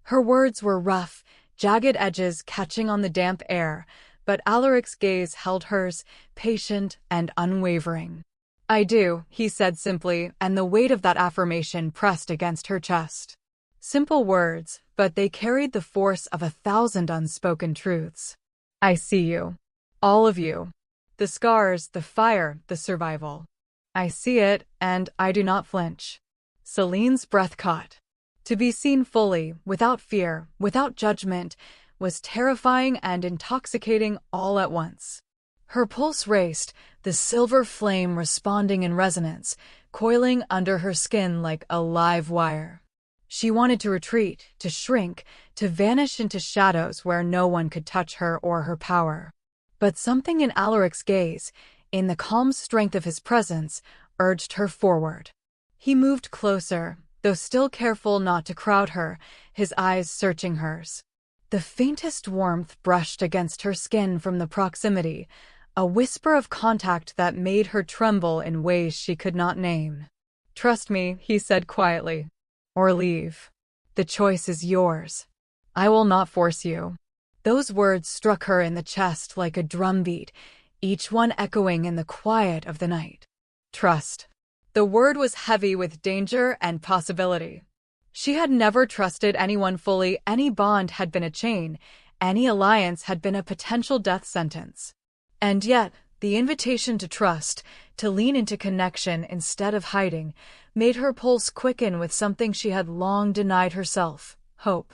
Her words were rough, jagged edges catching on the damp air, but Alaric's gaze held hers, patient and unwavering. "I do," he said simply, and the weight of that affirmation pressed against her chest. Simple words, but they carried the force of 1,000 unspoken truths. "I see you. All of you. The scars, the fire, the survival. I see it, and I do not flinch." Selene's breath caught. To be seen fully, without fear, without judgment, was terrifying and intoxicating all at once. Her pulse raced, the silver flame responding in resonance, coiling under her skin like a live wire. She wanted to retreat, to shrink, to vanish into shadows where no one could touch her or her power. But something in Alaric's gaze, in the calm strength of his presence, urged her forward. He moved closer, though still careful not to crowd her, his eyes searching hers. The faintest warmth brushed against her skin from the proximity, a whisper of contact that made her tremble in ways she could not name. "Trust me," he said quietly. "Or leave. The choice is yours. I will not force you." Those words struck her in the chest like a drumbeat, each one echoing in the quiet of the night. Trust. The word was heavy with danger and possibility. She had never trusted anyone fully. Any bond had been a chain, any alliance had been a potential death sentence. And yet, the invitation to trust, to lean into connection instead of hiding, made her pulse quicken with something she had long denied herself: hope.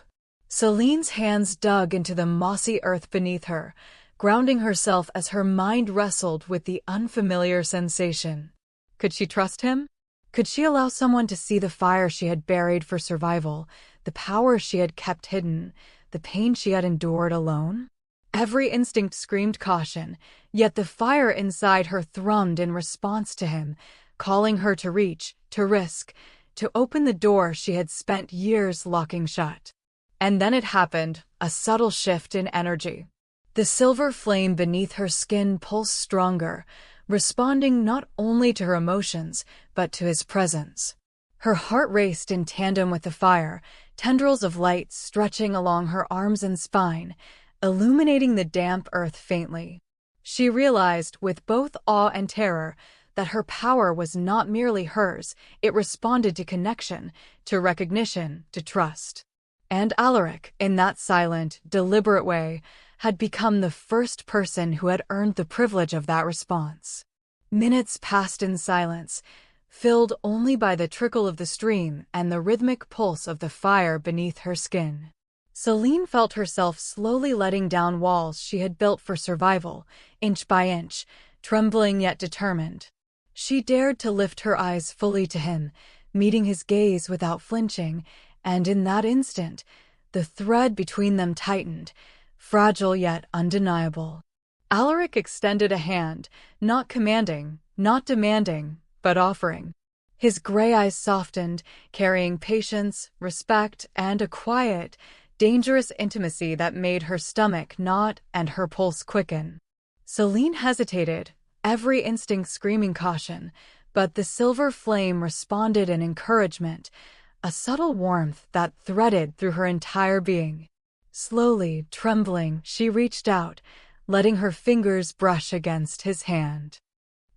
Selene's hands dug into the mossy earth beneath her, grounding herself as her mind wrestled with the unfamiliar sensation. Could she trust him? Could she allow someone to see the fire she had buried for survival, the power she had kept hidden, the pain she had endured alone? Every instinct screamed caution, yet the fire inside her thrummed in response to him, calling her to reach, to risk, to open the door she had spent years locking shut. And then it happened, a subtle shift in energy. The silver flame beneath her skin pulsed stronger, responding not only to her emotions, but to his presence. Her heart raced in tandem with the fire, tendrils of light stretching along her arms and spine, illuminating the damp earth faintly. She realized, with both awe and terror, that her power was not merely hers. It responded to connection, to recognition, to trust. And Alaric, in that silent, deliberate way, had become the first person who had earned the privilege of that response. Minutes passed in silence, filled only by the trickle of the stream and the rhythmic pulse of the fire beneath her skin. Selene felt herself slowly letting down walls she had built for survival, inch by inch, trembling yet determined. She dared to lift her eyes fully to him, meeting his gaze without flinching, and in that instant, the thread between them tightened, fragile yet undeniable. Alaric extended a hand, not commanding, not demanding, but offering. His gray eyes softened, carrying patience, respect, and a quiet, dangerous intimacy that made her stomach knot and her pulse quicken. Selene hesitated, every instinct screaming caution, but the silver flame responded in encouragement, a subtle warmth that threaded through her entire being. Slowly, trembling, she reached out, letting her fingers brush against his hand.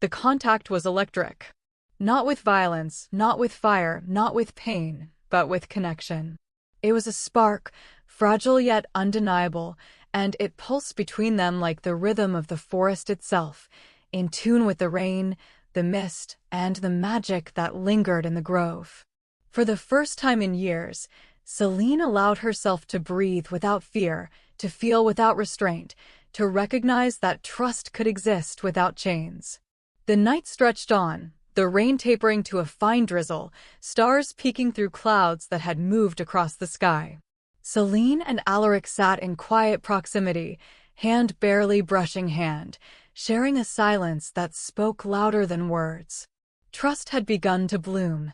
The contact was electric. Not with violence, not with fire, not with pain, but with connection. It was a spark, fragile yet undeniable, and it pulsed between them like the rhythm of the forest itself, in tune with the rain, the mist, and the magic that lingered in the grove. For the first time in years, Selene allowed herself to breathe without fear, to feel without restraint, to recognize that trust could exist without chains. The night stretched on, the rain tapering to a fine drizzle, stars peeking through clouds that had moved across the sky. Selene and Alaric sat in quiet proximity, hand barely brushing hand, sharing a silence that spoke louder than words. Trust had begun to bloom,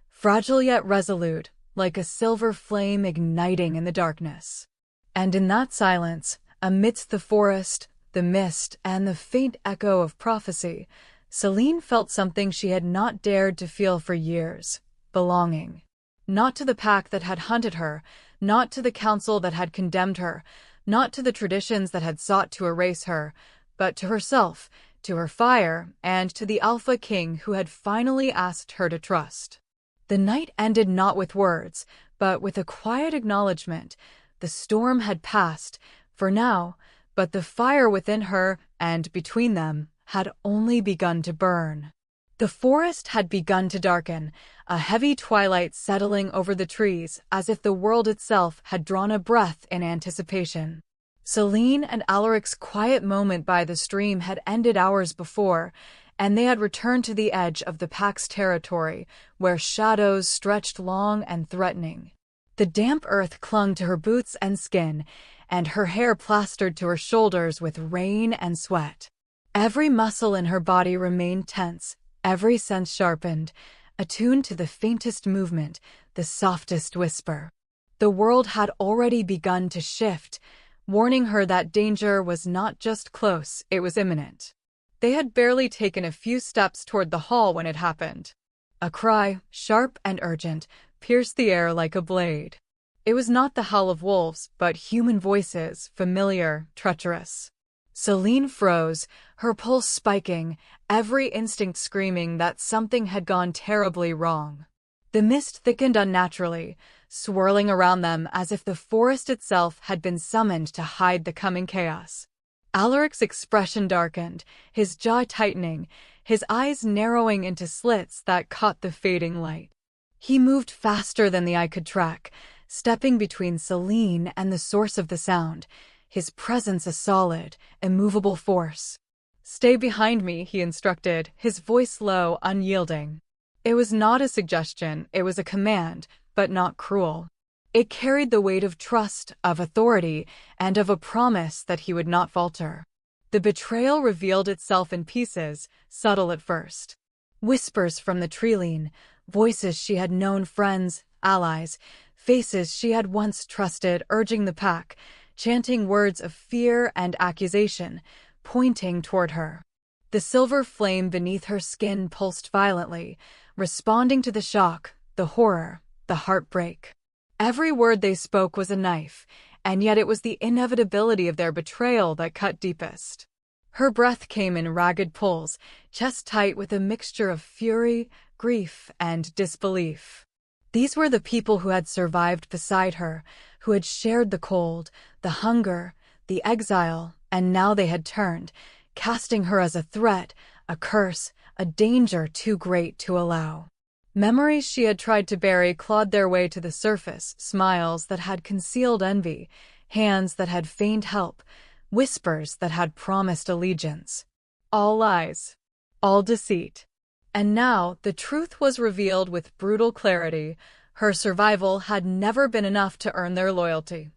fragile yet resolute, like a silver flame igniting in the darkness. And in that silence, amidst the forest, the mist, and the faint echo of prophecy, Selene felt something she had not dared to feel for years: belonging. Not to the pack that had hunted her, not to the council that had condemned her, not to the traditions that had sought to erase her, but to herself, to her fire, and to the Alpha King who had finally asked her to trust. The night ended not with words, but with a quiet acknowledgement. The storm had passed, for now, but the fire within her and between them had only begun to burn. The forest had begun to darken, a heavy twilight settling over the trees as if the world itself had drawn a breath in anticipation. Selene and Alaric's quiet moment by the stream had ended hours before, and they had returned to the edge of the pack's territory, where shadows stretched long and threatening. The damp earth clung to her boots and skin, and her hair plastered to her shoulders with rain and sweat. Every muscle in her body remained tense, every sense sharpened, attuned to the faintest movement, the softest whisper. The world had already begun to shift, warning her that danger was not just close, it was imminent. They had barely taken a few steps toward the hall when it happened. A cry, sharp and urgent, pierced the air like a blade. It was not the howl of wolves, but human voices, familiar, treacherous. Selene froze, her pulse spiking, every instinct screaming that something had gone terribly wrong. The mist thickened unnaturally, swirling around them as if the forest itself had been summoned to hide the coming chaos. Alaric's expression darkened, his jaw tightening, his eyes narrowing into slits that caught the fading light. He moved faster than the eye could track, stepping between Selene and the source of the sound, his presence a solid, immovable force. "Stay behind me," he instructed, his voice low, unyielding. It was not a suggestion, it was a command, but not cruel. It carried the weight of trust, of authority, and of a promise that he would not falter. The betrayal revealed itself in pieces, subtle at first. Whispers from the treeline, voices she had known, friends, allies, faces she had once trusted, urging the pack, chanting words of fear and accusation, pointing toward her. The silver flame beneath her skin pulsed violently, responding to the shock, the horror, the heartbreak. Every word they spoke was a knife, and yet it was the inevitability of their betrayal that cut deepest. Her breath came in ragged pulls, chest tight with a mixture of fury, grief, and disbelief. These were the people who had survived beside her, who had shared the cold, the hunger, the exile, and now they had turned, casting her as a threat, a curse, a danger too great to allow. Memories she had tried to bury clawed their way to the surface, smiles that had concealed envy, hands that had feigned help, whispers that had promised allegiance. All lies. All deceit. And now the truth was revealed with brutal clarity. Her survival had never been enough to earn their loyalty.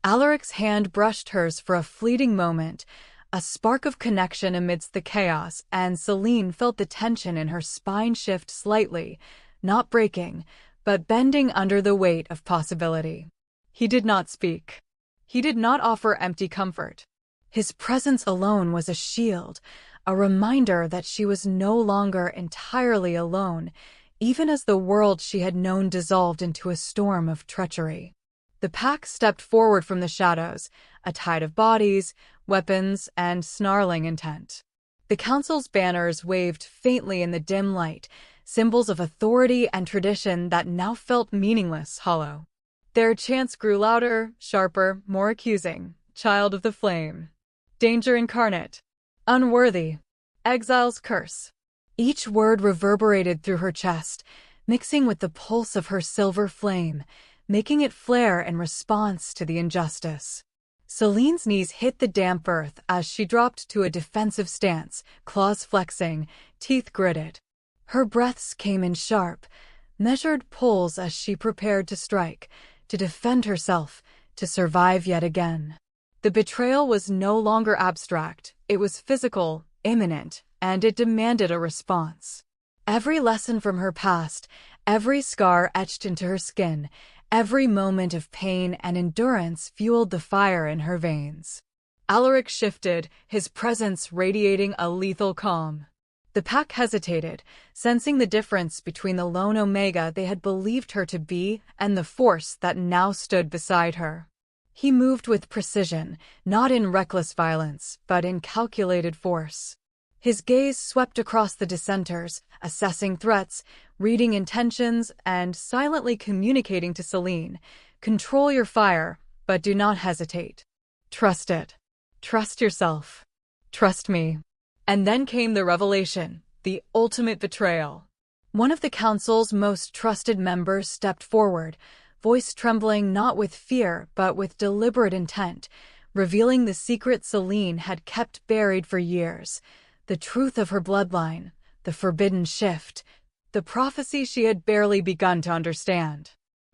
Alaric's hand brushed hers for a fleeting moment, a spark of connection amidst the chaos, and Selene felt the tension in her spine shift slightly, not breaking, but bending under the weight of possibility. He did not speak. He did not offer empty comfort. His presence alone was a shield, a reminder that she was no longer entirely alone, even as the world she had known dissolved into a storm of treachery. The pack stepped forward from the shadows, a tide of bodies, weapons, and snarling intent. The council's banners waved faintly in the dim light, symbols of authority and tradition that now felt meaningless, hollow. Their chants grew louder, sharper, more accusing. Child of the flame. Danger incarnate. Unworthy. Exile's curse. Each word reverberated through her chest, mixing with the pulse of her silver flame, making it flare in response to the injustice. Selene's knees hit the damp earth as she dropped to a defensive stance, claws flexing, teeth gritted. Her breaths came in sharp, measured pulls as she prepared to strike, to defend herself, to survive yet again. The betrayal was no longer abstract, it was physical, imminent, and it demanded a response. Every lesson from her past, every scar etched into her skin, every moment of pain and endurance fueled the fire in her veins. Alaric shifted, his presence radiating a lethal calm. The pack hesitated, sensing the difference between the lone Omega they had believed her to be and the force that now stood beside her. He moved with precision, not in reckless violence, but in calculated force. His gaze swept across the dissenters, assessing threats, reading intentions, and silently communicating to Selene, "Control your fire, but do not hesitate. Trust it. Trust yourself. Trust me." And then came the revelation, the ultimate betrayal. One of the council's most trusted members stepped forward, voice trembling not with fear but with deliberate intent, revealing the secret Selene had kept buried for years, the truth of her bloodline, the forbidden shift, the prophecy she had barely begun to understand.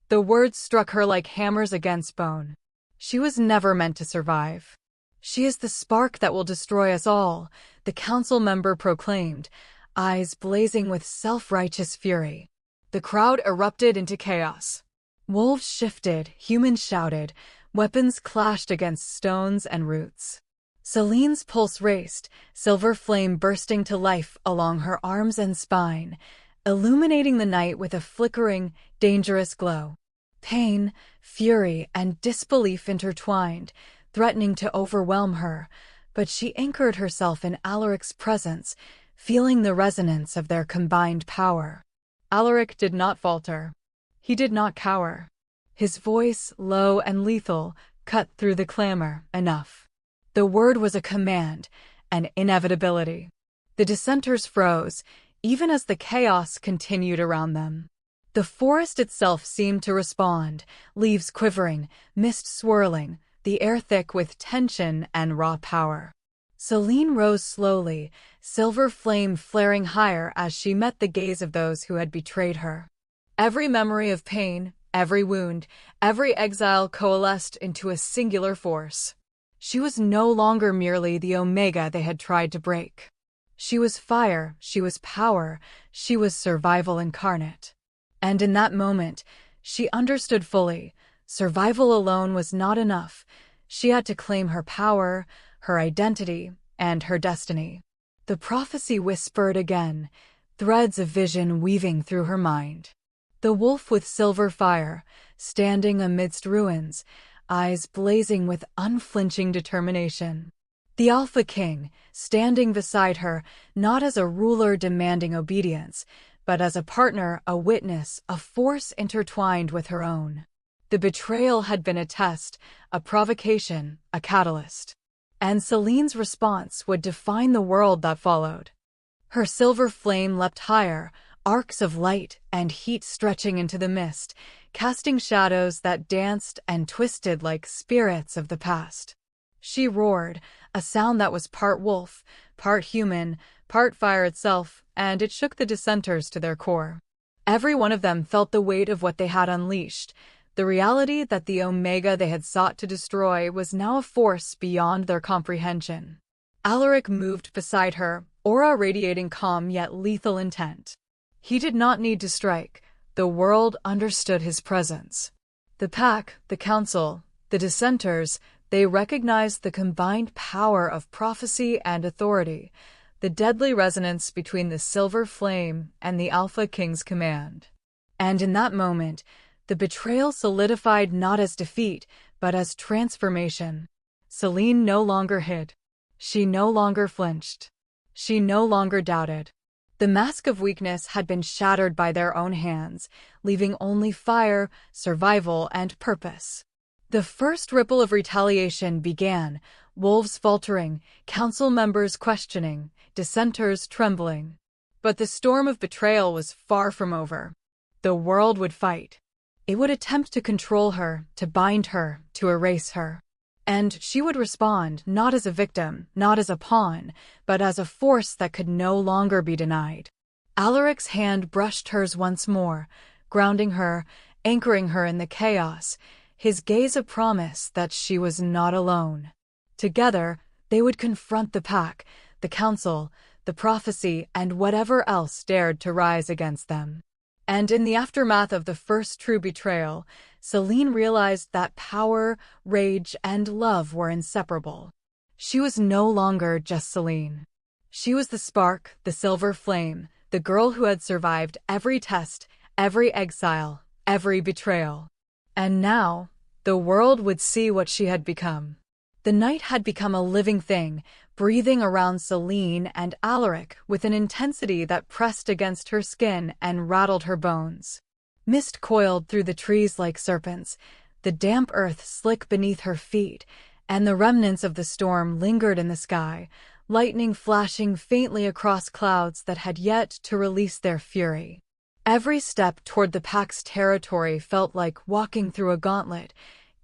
The words struck her like hammers against bone. She was never meant to survive. "She is the spark that will destroy us all," the council member proclaimed, eyes blazing with self-righteous fury. The crowd erupted into chaos. Wolves shifted, humans shouted, weapons clashed against stones and roots. Selene's pulse raced, silver flame bursting to life along her arms and spine, illuminating the night with a flickering, dangerous glow. Pain, fury, and disbelief intertwined, threatening to overwhelm her, but she anchored herself in Alaric's presence, feeling the resonance of their combined power. Alaric did not falter. He did not cower. His voice, low and lethal, cut through the clamor. Enough. The word was a command, an inevitability. The dissenters froze, even as the chaos continued around them. The forest itself seemed to respond, leaves quivering, mist swirling, the air thick with tension and raw power. Selene rose slowly, silver flame flaring higher as she met the gaze of those who had betrayed her. Every memory of pain, every wound, every exile coalesced into a singular force. She was no longer merely the Omega they had tried to break. She was fire, she was power, she was survival incarnate. And in that moment, she understood fully, survival alone was not enough. She had to claim her power, her identity, and her destiny. The prophecy whispered again, threads of vision weaving through her mind. The wolf with silver fire, standing amidst ruins, eyes blazing with unflinching determination. The Alpha King, standing beside her, not as a ruler demanding obedience, but as a partner, a witness, a force intertwined with her own. The betrayal had been a test, a provocation, a catalyst. And Selene's response would define the world that followed. Her silver flame leapt higher, arcs of light and heat stretching into the mist, casting shadows that danced and twisted like spirits of the past. She roared, a sound that was part wolf, part human, part fire itself, and it shook the dissenters to their core. Every one of them felt the weight of what they had unleashed, the reality that the Omega they had sought to destroy was now a force beyond their comprehension. Alaric moved beside her, aura radiating calm yet lethal intent. He did not need to strike. The world understood his presence. The pack, the council, the dissenters, they recognized the combined power of prophecy and authority, the deadly resonance between the silver flame and the Alpha King's command. And in that moment, the betrayal solidified not as defeat, but as transformation. Selene no longer hid. She no longer flinched. She no longer doubted. The mask of weakness had been shattered by their own hands, leaving only fire, survival, and purpose. The first ripple of retaliation began, wolves faltering, council members questioning, dissenters trembling. But the storm of betrayal was far from over. The world would fight. It would attempt to control her, to bind her, to erase her. And she would respond, not as a victim, not as a pawn, but as a force that could no longer be denied. Alaric's hand brushed hers once more, grounding her, anchoring her in the chaos, his gaze a promise that she was not alone. Together, they would confront the pack, the council, the prophecy, and whatever else dared to rise against them. And in the aftermath of the first true betrayal, Selene realized that power, rage, and love were inseparable. She was no longer just Selene. She was the spark, the silver flame, the girl who had survived every test, every exile, every betrayal. And now, the world would see what she had become. The night had become a living thing, breathing around Selene and Alaric with an intensity that pressed against her skin and rattled her bones. Mist coiled through the trees like serpents, the damp earth slick beneath her feet, and the remnants of the storm lingered in the sky, lightning flashing faintly across clouds that had yet to release their fury. Every step toward the pack's territory felt like walking through a gauntlet,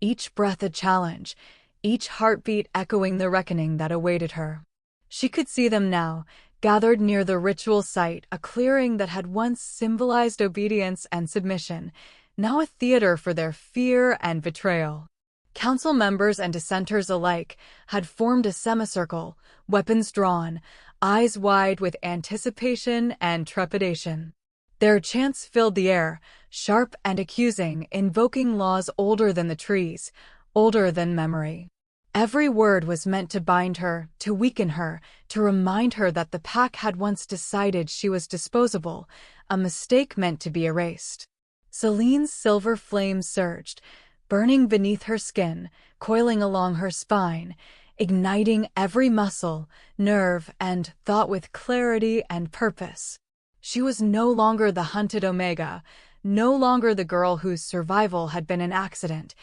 each breath a challenge, each heartbeat echoing the reckoning that awaited her. She could see them now, gathered near the ritual site, a clearing that had once symbolized obedience and submission, now a theater for their fear and betrayal. Council members and dissenters alike had formed a semicircle, weapons drawn, eyes wide with anticipation and trepidation. Their chants filled the air, sharp and accusing, invoking laws older than the trees, older than memory. Every word was meant to bind her, to weaken her, to remind her that the pack had once decided she was disposable, a mistake meant to be erased. Selene's silver flame surged, burning beneath her skin, coiling along her spine, igniting every muscle, nerve, and thought with clarity and purpose. She was no longer the hunted Omega, no longer the girl whose survival had been an accident,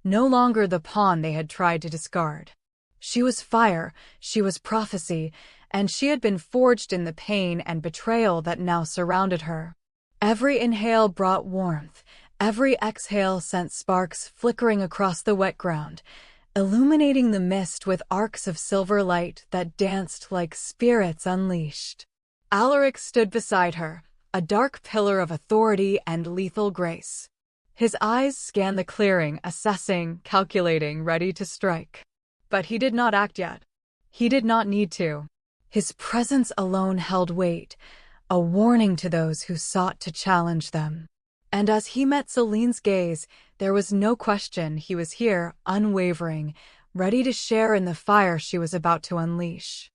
no longer the pawn they had tried to discard. She was fire, she was prophecy, and she had been forged in the pain and betrayal that now surrounded her. Every inhale brought warmth, every exhale sent sparks flickering across the wet ground, illuminating the mist with arcs of silver light that danced like spirits unleashed. Alaric stood beside her, a dark pillar of authority and lethal grace. His eyes scanned the clearing, assessing, calculating, ready to strike. But he did not act yet. He did not need to. His presence alone held weight, a warning to those who sought to challenge them. And as he met Selene's gaze, there was no question he was here, unwavering, ready to share in the fire she was about to unleash.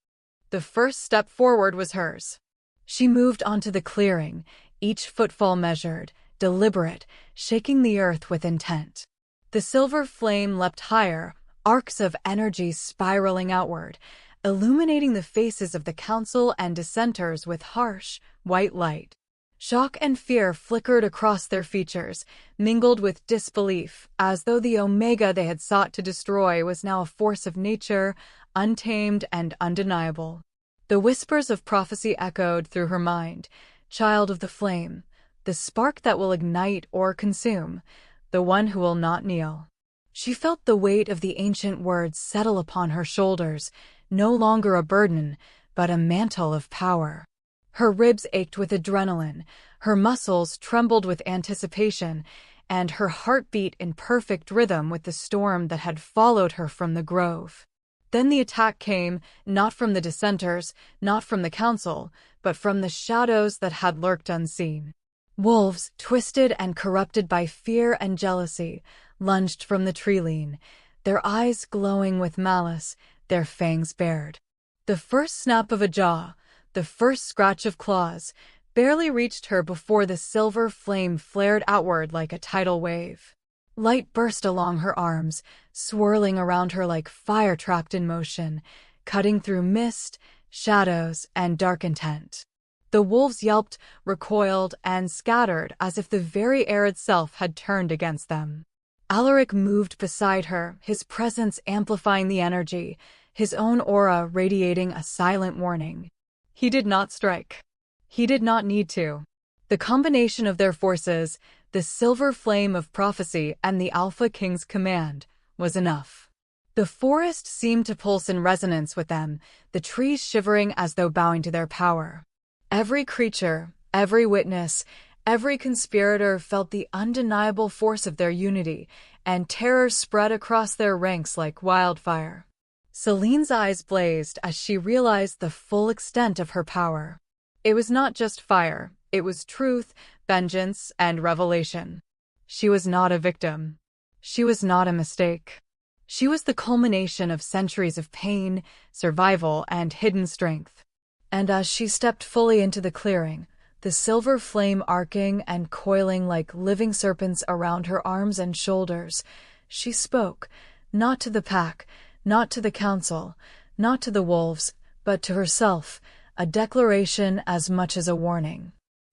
The first step forward was hers. She moved onto the clearing, each footfall measured, deliberate, shaking the earth with intent. The silver flame leapt higher, arcs of energy spiraling outward, illuminating the faces of the council and dissenters with harsh, white light. Shock and fear flickered across their features, mingled with disbelief, as though the Omega they had sought to destroy was now a force of nature, untamed and undeniable. The whispers of prophecy echoed through her mind, child of the flame, the spark that will ignite or consume, the one who will not kneel. She felt the weight of the ancient words settle upon her shoulders, no longer a burden, but a mantle of power. Her ribs ached with adrenaline, her muscles trembled with anticipation, and her heart beat in perfect rhythm with the storm that had followed her from the grove. Then the attack came, not from the dissenters, not from the council, but from the shadows that had lurked unseen. Wolves, twisted and corrupted by fear and jealousy, lunged from the tree-lean, their eyes glowing with malice, their fangs bared. The first snap of a jaw, the first scratch of claws, barely reached her before the silver flame flared outward like a tidal wave. Light burst along her arms, swirling around her like fire trapped in motion, cutting through mist, shadows, and dark intent. The wolves yelped, recoiled, and scattered as if the very air itself had turned against them. Alaric moved beside her, his presence amplifying the energy, his own aura radiating a silent warning. He did not strike. He did not need to. The combination of their forces, the silver flame of prophecy and the Alpha King's command, was enough. The forest seemed to pulse in resonance with them, the trees shivering as though bowing to their power. Every creature, every witness, every conspirator felt the undeniable force of their unity, and terror spread across their ranks like wildfire. Selene's eyes blazed as she realized the full extent of her power. It was not just fire, it was truth, vengeance, and revelation. She was not a victim. She was not a mistake. She was the culmination of centuries of pain, survival, and hidden strength. And as she stepped fully into the clearing, the silver flame arcing and coiling like living serpents around her arms and shoulders, she spoke, not to the pack, not to the council, not to the wolves, but to herself, a declaration as much as a warning.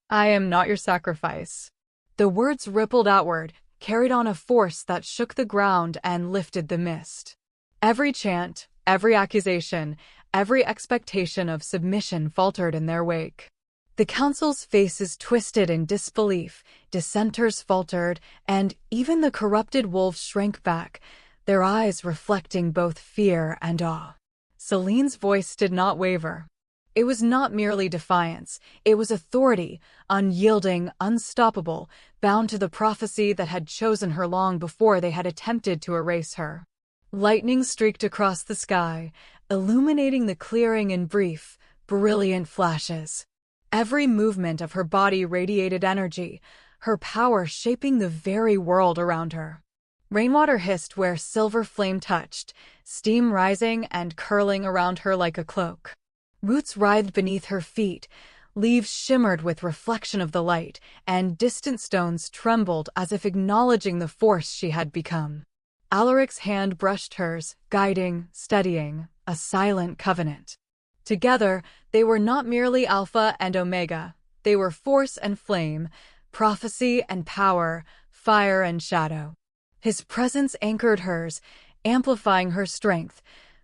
I am not your sacrifice. The words rippled outward, carried on a force that shook the ground and lifted the mist. Every chant, every accusation, every expectation of submission faltered in their wake. The council's faces twisted in disbelief, dissenters faltered, and even the corrupted wolves shrank back, their eyes reflecting both fear and awe. Selene's voice did not waver. It was not merely defiance, it was authority, unyielding, unstoppable, bound to the prophecy that had chosen her long before they had attempted to erase her. Lightning streaked across the sky, illuminating the clearing in brief, brilliant flashes. Every movement of her body radiated energy, her power shaping the very world around her. Rainwater hissed where silver flame touched, steam rising and curling around her like a cloak. Roots writhed beneath her feet, leaves shimmered with reflection of the light, and distant stones trembled as if acknowledging the force she had become. Alaric's hand brushed hers, guiding, steadying, a silent covenant. Together, they were not merely Alpha and Omega, they were force and flame, prophecy and power, fire and shadow. His presence anchored hers, amplifying her strength,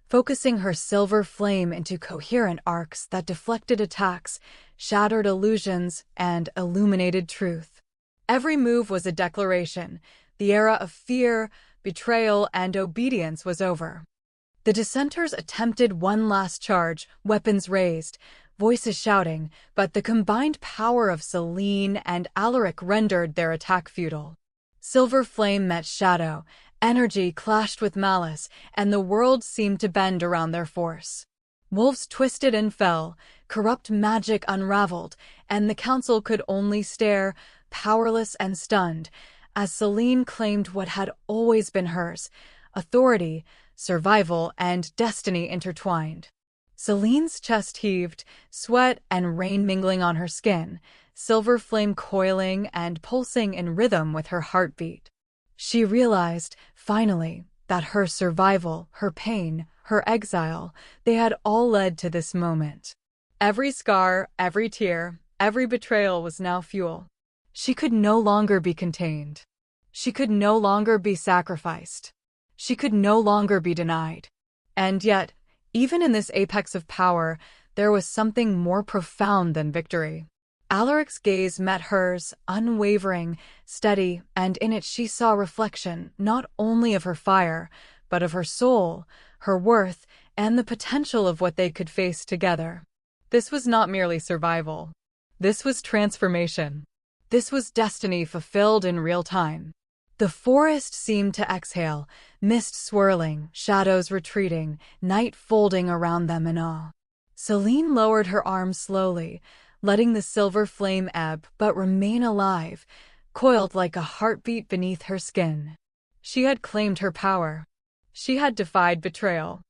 focusing her silver flame into coherent arcs that deflected attacks, shattered illusions, and illuminated truth. Every move was a declaration. The era of fear, betrayal, and obedience was over. The dissenters attempted one last charge, weapons raised, voices shouting, but the combined power of Selene and Alaric rendered their attack futile. Silver flame met shadow, energy clashed with malice, and the world seemed to bend around their force. Wolves twisted and fell, corrupt magic unraveled, and the council could only stare, powerless and stunned, as Selene claimed what had always been hers: authority, survival, and destiny intertwined. Selene's chest heaved, sweat and rain mingling on her skin, silver flame coiling and pulsing in rhythm with her heartbeat. She realized, finally, that her survival, her pain, her exile, they had all led to this moment. Every scar, every tear, every betrayal was now fuel. She could no longer be contained. She could no longer be sacrificed. She could no longer be denied. And yet, even in this apex of power, there was something more profound than victory. Alaric's gaze met hers, unwavering, steady, and in it she saw reflection not only of her fire, but of her soul, her worth, and the potential of what they could face together. This was not merely survival. This was transformation. This was destiny fulfilled in real time. The forest seemed to exhale, mist swirling, shadows retreating, night folding around them in awe. Selene lowered her arms slowly, letting the silver flame ebb but remain alive, coiled like a heartbeat beneath her skin. She had claimed her power. She had defied betrayal.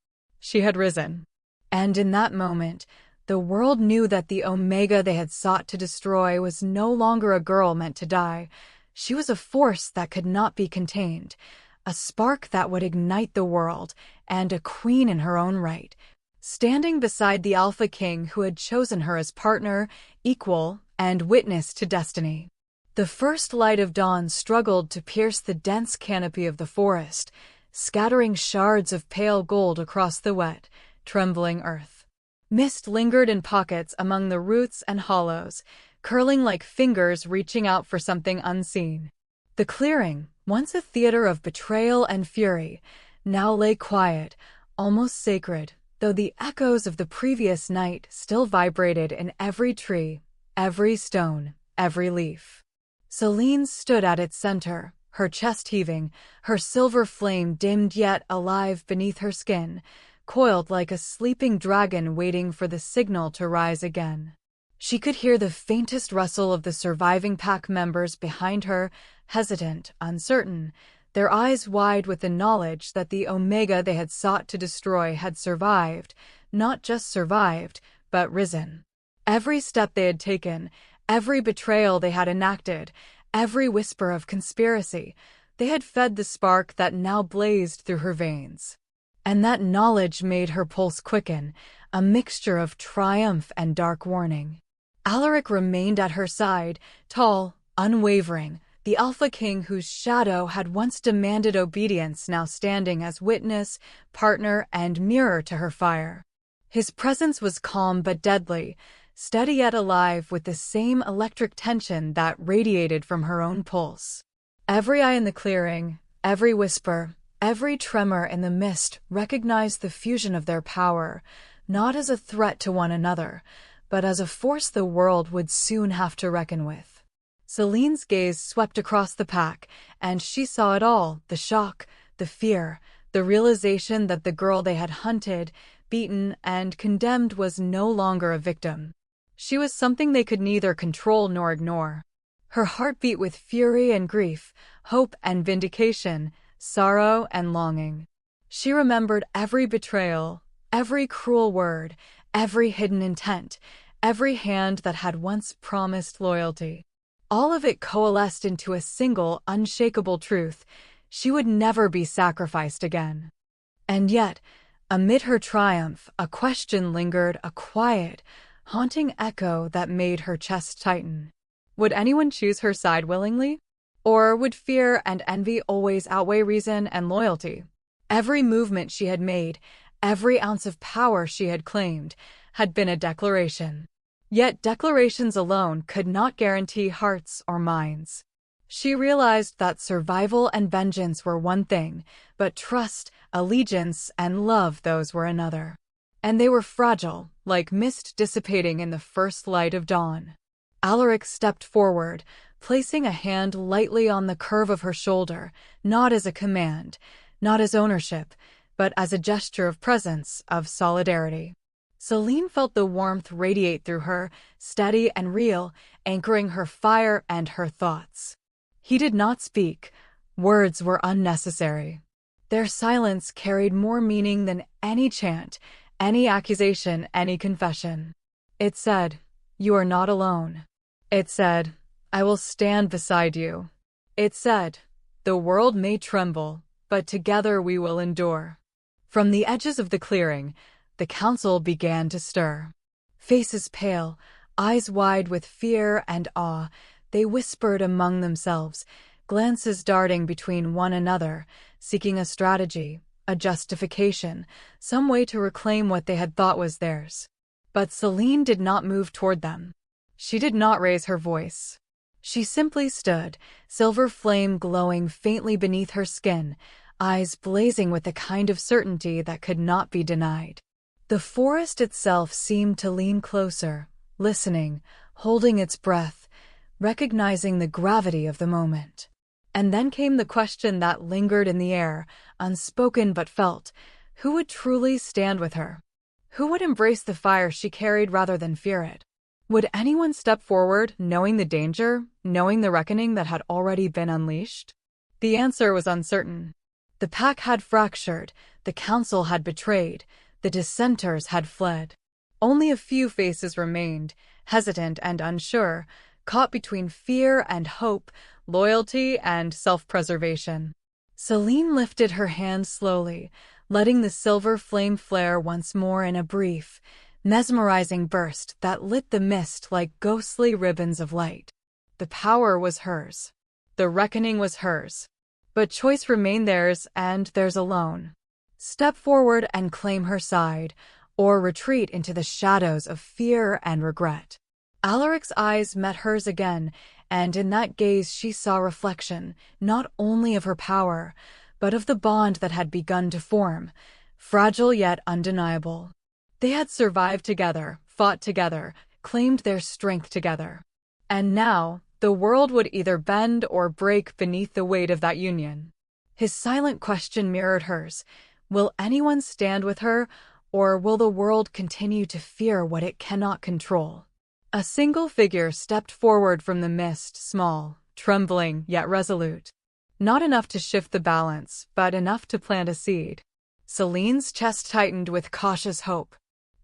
She had risen. And in that moment, the world knew that the Omega they had sought to destroy was no longer a girl meant to die. She was a force that could not be contained, a spark that would ignite the world, and a queen in her own right, standing beside the Alpha King who had chosen her as partner, equal, and witness to destiny. The first light of dawn struggled to pierce the dense canopy of the forest, scattering shards of pale gold across the wet, trembling earth. Mist lingered in pockets among the roots and hollows, curling like fingers reaching out for something unseen. The clearing, once a theater of betrayal and fury, now lay quiet, almost sacred, though the echoes of the previous night still vibrated in every tree, every stone, every leaf. Selene stood at its center, her chest heaving, her silver flame dimmed yet alive beneath her skin, coiled like a sleeping dragon waiting for the signal to rise again. She could hear the faintest rustle of the surviving pack members behind her, hesitant, uncertain, their eyes wide with the knowledge that the Omega they had sought to destroy had survived, not just survived, but risen. Every step they had taken, every betrayal they had enacted, every whisper of conspiracy, they had fed the spark that now blazed through her veins. And that knowledge made her pulse quicken, a mixture of triumph and dark warning. Alaric remained at her side, tall, unwavering, the Alpha King whose shadow had once demanded obedience now standing as witness, partner, and mirror to her fire. His presence was calm but deadly, steady yet alive with the same electric tension that radiated from her own pulse. Every eye in the clearing, every whisper, every tremor in the mist recognized the fusion of their power, not as a threat to one another, but as a force the world would soon have to reckon with. Selene's gaze swept across the pack, and she saw it all: the shock, the fear, the realization that the girl they had hunted, beaten, and condemned was no longer a victim. She was something they could neither control nor ignore. Her heart beat with fury and grief, hope and vindication, sorrow and longing. She remembered every betrayal, every cruel word, every hidden intent, every hand that had once promised loyalty. All of it coalesced into a single, unshakable truth: she would never be sacrificed again. And yet, amid her triumph, a question lingered, a quiet, haunting echo that made her chest tighten. Would anyone choose her side willingly? Or would fear and envy always outweigh reason and loyalty? Every movement she had made, every ounce of power she had claimed, had been a declaration. Yet declarations alone could not guarantee hearts or minds. She realized that survival and vengeance were one thing, but trust, allegiance, and love, those were another. And they were fragile, like mist dissipating in the first light of dawn. Alaric stepped forward, placing a hand lightly on the curve of her shoulder, not as a command, not as ownership, but as a gesture of presence, of solidarity. Selene felt the warmth radiate through her, steady and real, anchoring her fire and her thoughts. He did not speak. Words were unnecessary. Their silence carried more meaning than any chant, any accusation, any confession. It said, "You are not alone." It said, "I will stand beside you." It said, "The world may tremble, but together we will endure." From the edges of the clearing, the council began to stir. Faces pale, eyes wide with fear and awe, they whispered among themselves, glances darting between one another, seeking a strategy, a justification, some way to reclaim what they had thought was theirs. But Selene did not move toward them. She did not raise her voice. She simply stood, silver flame glowing faintly beneath her skin, eyes blazing with the kind of certainty that could not be denied. The forest itself seemed to lean closer, listening, holding its breath, recognizing the gravity of the moment. And then came the question that lingered in the air, unspoken but felt: who would truly stand with her? Who would embrace the fire she carried rather than fear it? Would anyone step forward, knowing the danger, knowing the reckoning that had already been unleashed? The answer was uncertain. The pack had fractured, the council had betrayed, the dissenters had fled. Only a few faces remained, hesitant and unsure, caught between fear and hope, loyalty and self-preservation. Selene lifted her hand slowly, letting the silver flame flare once more in a brief, mesmerizing burst that lit the mist like ghostly ribbons of light. The power was hers. The reckoning was hers. But choice remained theirs, and theirs alone. Step forward and claim her side, or retreat into the shadows of fear and regret. Alaric's eyes met hers again, and in that gaze she saw reflection, not only of her power, but of the bond that had begun to form, fragile yet undeniable. They had survived together, fought together, claimed their strength together. And now, the world would either bend or break beneath the weight of that union. His silent question mirrored hers. Will anyone stand with her, or will the world continue to fear what it cannot control? A single figure stepped forward from the mist, small, trembling, yet resolute. Not enough to shift the balance, but enough to plant a seed. Selene's chest tightened with cautious hope.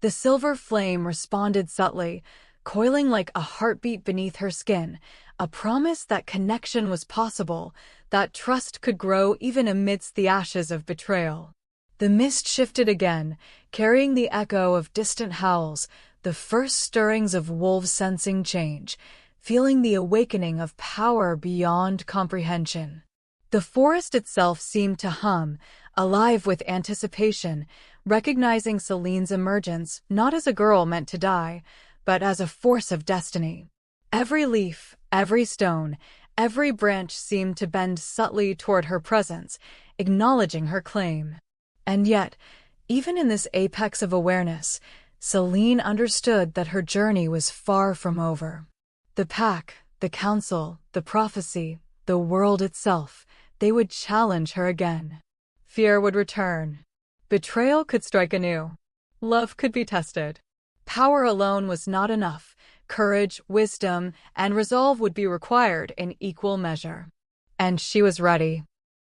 The silver flame responded subtly, coiling like a heartbeat beneath her skin, a promise that connection was possible, that trust could grow even amidst the ashes of betrayal. The mist shifted again, carrying the echo of distant howls, the first stirrings of wolves sensing change, feeling the awakening of power beyond comprehension. The forest itself seemed to hum, alive with anticipation, recognizing Selene's emergence not as a girl meant to die, but as a force of destiny. Every leaf, every stone, every branch seemed to bend subtly toward her presence, acknowledging her claim. And yet, Even in this apex of awareness, Selene understood that her journey was far from over. The pack, the council, the prophecy, the world itself, they would challenge her again. Fear would return. Betrayal could strike anew. Love could be tested. Power alone was not enough. Courage, wisdom, and resolve would be required in equal measure. And she was ready.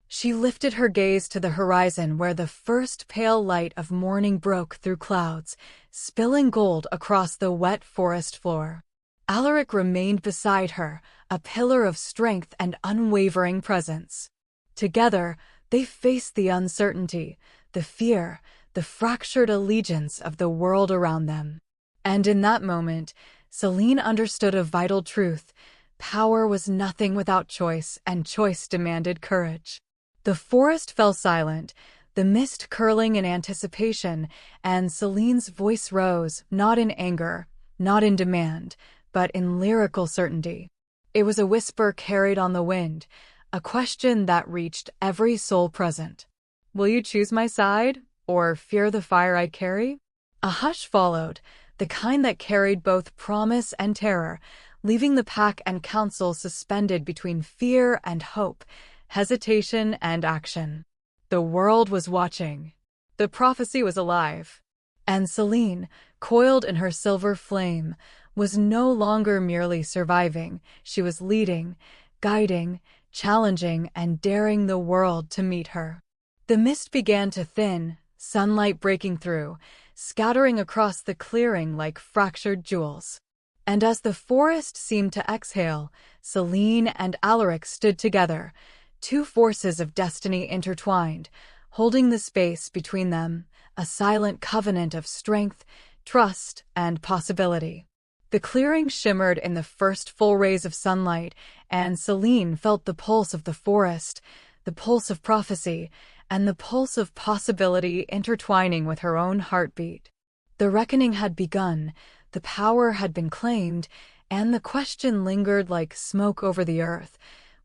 She lifted her gaze to the horizon where the first pale light of morning broke through clouds, spilling gold across the wet forest floor. Alaric remained beside her, a pillar of strength and unwavering presence. Together, they faced the uncertainty, the fear, the fractured allegiance of the world around them. And in that moment, Selene understood a vital truth. Power was nothing without choice, and choice demanded courage. The forest fell silent, the mist curling in anticipation, and Selene's voice rose, not in anger, not in demand, but in lyrical certainty. It was a whisper carried on the wind, a question that reached every soul present. Will you choose my side, or fear the fire I carry? A hush followed, the kind that carried both promise and terror, leaving the pack and council suspended between fear and hope, hesitation and action. The world was watching. The prophecy was alive. And Selene, coiled in her silver flame, was no longer merely surviving. She was leading, guiding, challenging, and daring the world to meet her. The mist began to thin, sunlight breaking through, scattering across the clearing like fractured jewels. And as the forest seemed to exhale, Selene and Alaric stood together, two forces of destiny intertwined, holding the space between them, a silent covenant of strength, trust, and possibility. The clearing shimmered in the first full rays of sunlight, and Selene felt the pulse of the forest, the pulse of prophecy, and the pulse of possibility intertwining with her own heartbeat. The reckoning had begun, the power had been claimed, and the question lingered like smoke over the earth.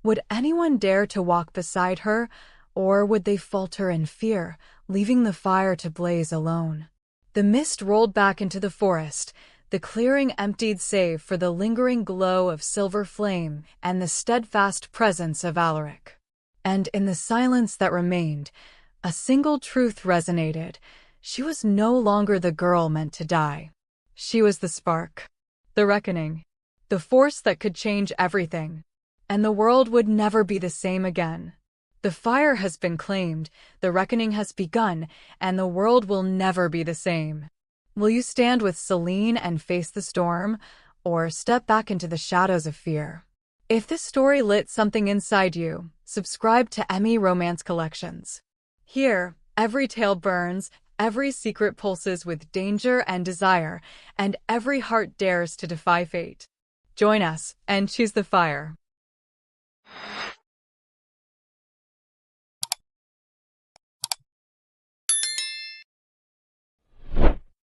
Would anyone dare to walk beside her, or would they falter in fear, leaving the fire to blaze alone? The mist rolled back into the forest, the clearing emptied save for the lingering glow of silver flame and the steadfast presence of Alaric. And in the silence that remained, a single truth resonated. She was no longer the girl meant to die. She was the spark, the reckoning, the force that could change everything. And the world would never be the same again. The fire has been claimed, the reckoning has begun, and the world will never be the same. Will you stand with Selene and face the storm, or step back into the shadows of fear? If this story lit something inside you, subscribe to Emmy Romance Collections. Here, every tale burns, every secret pulses with danger and desire, and every heart dares to defy fate. Join us and choose the fire.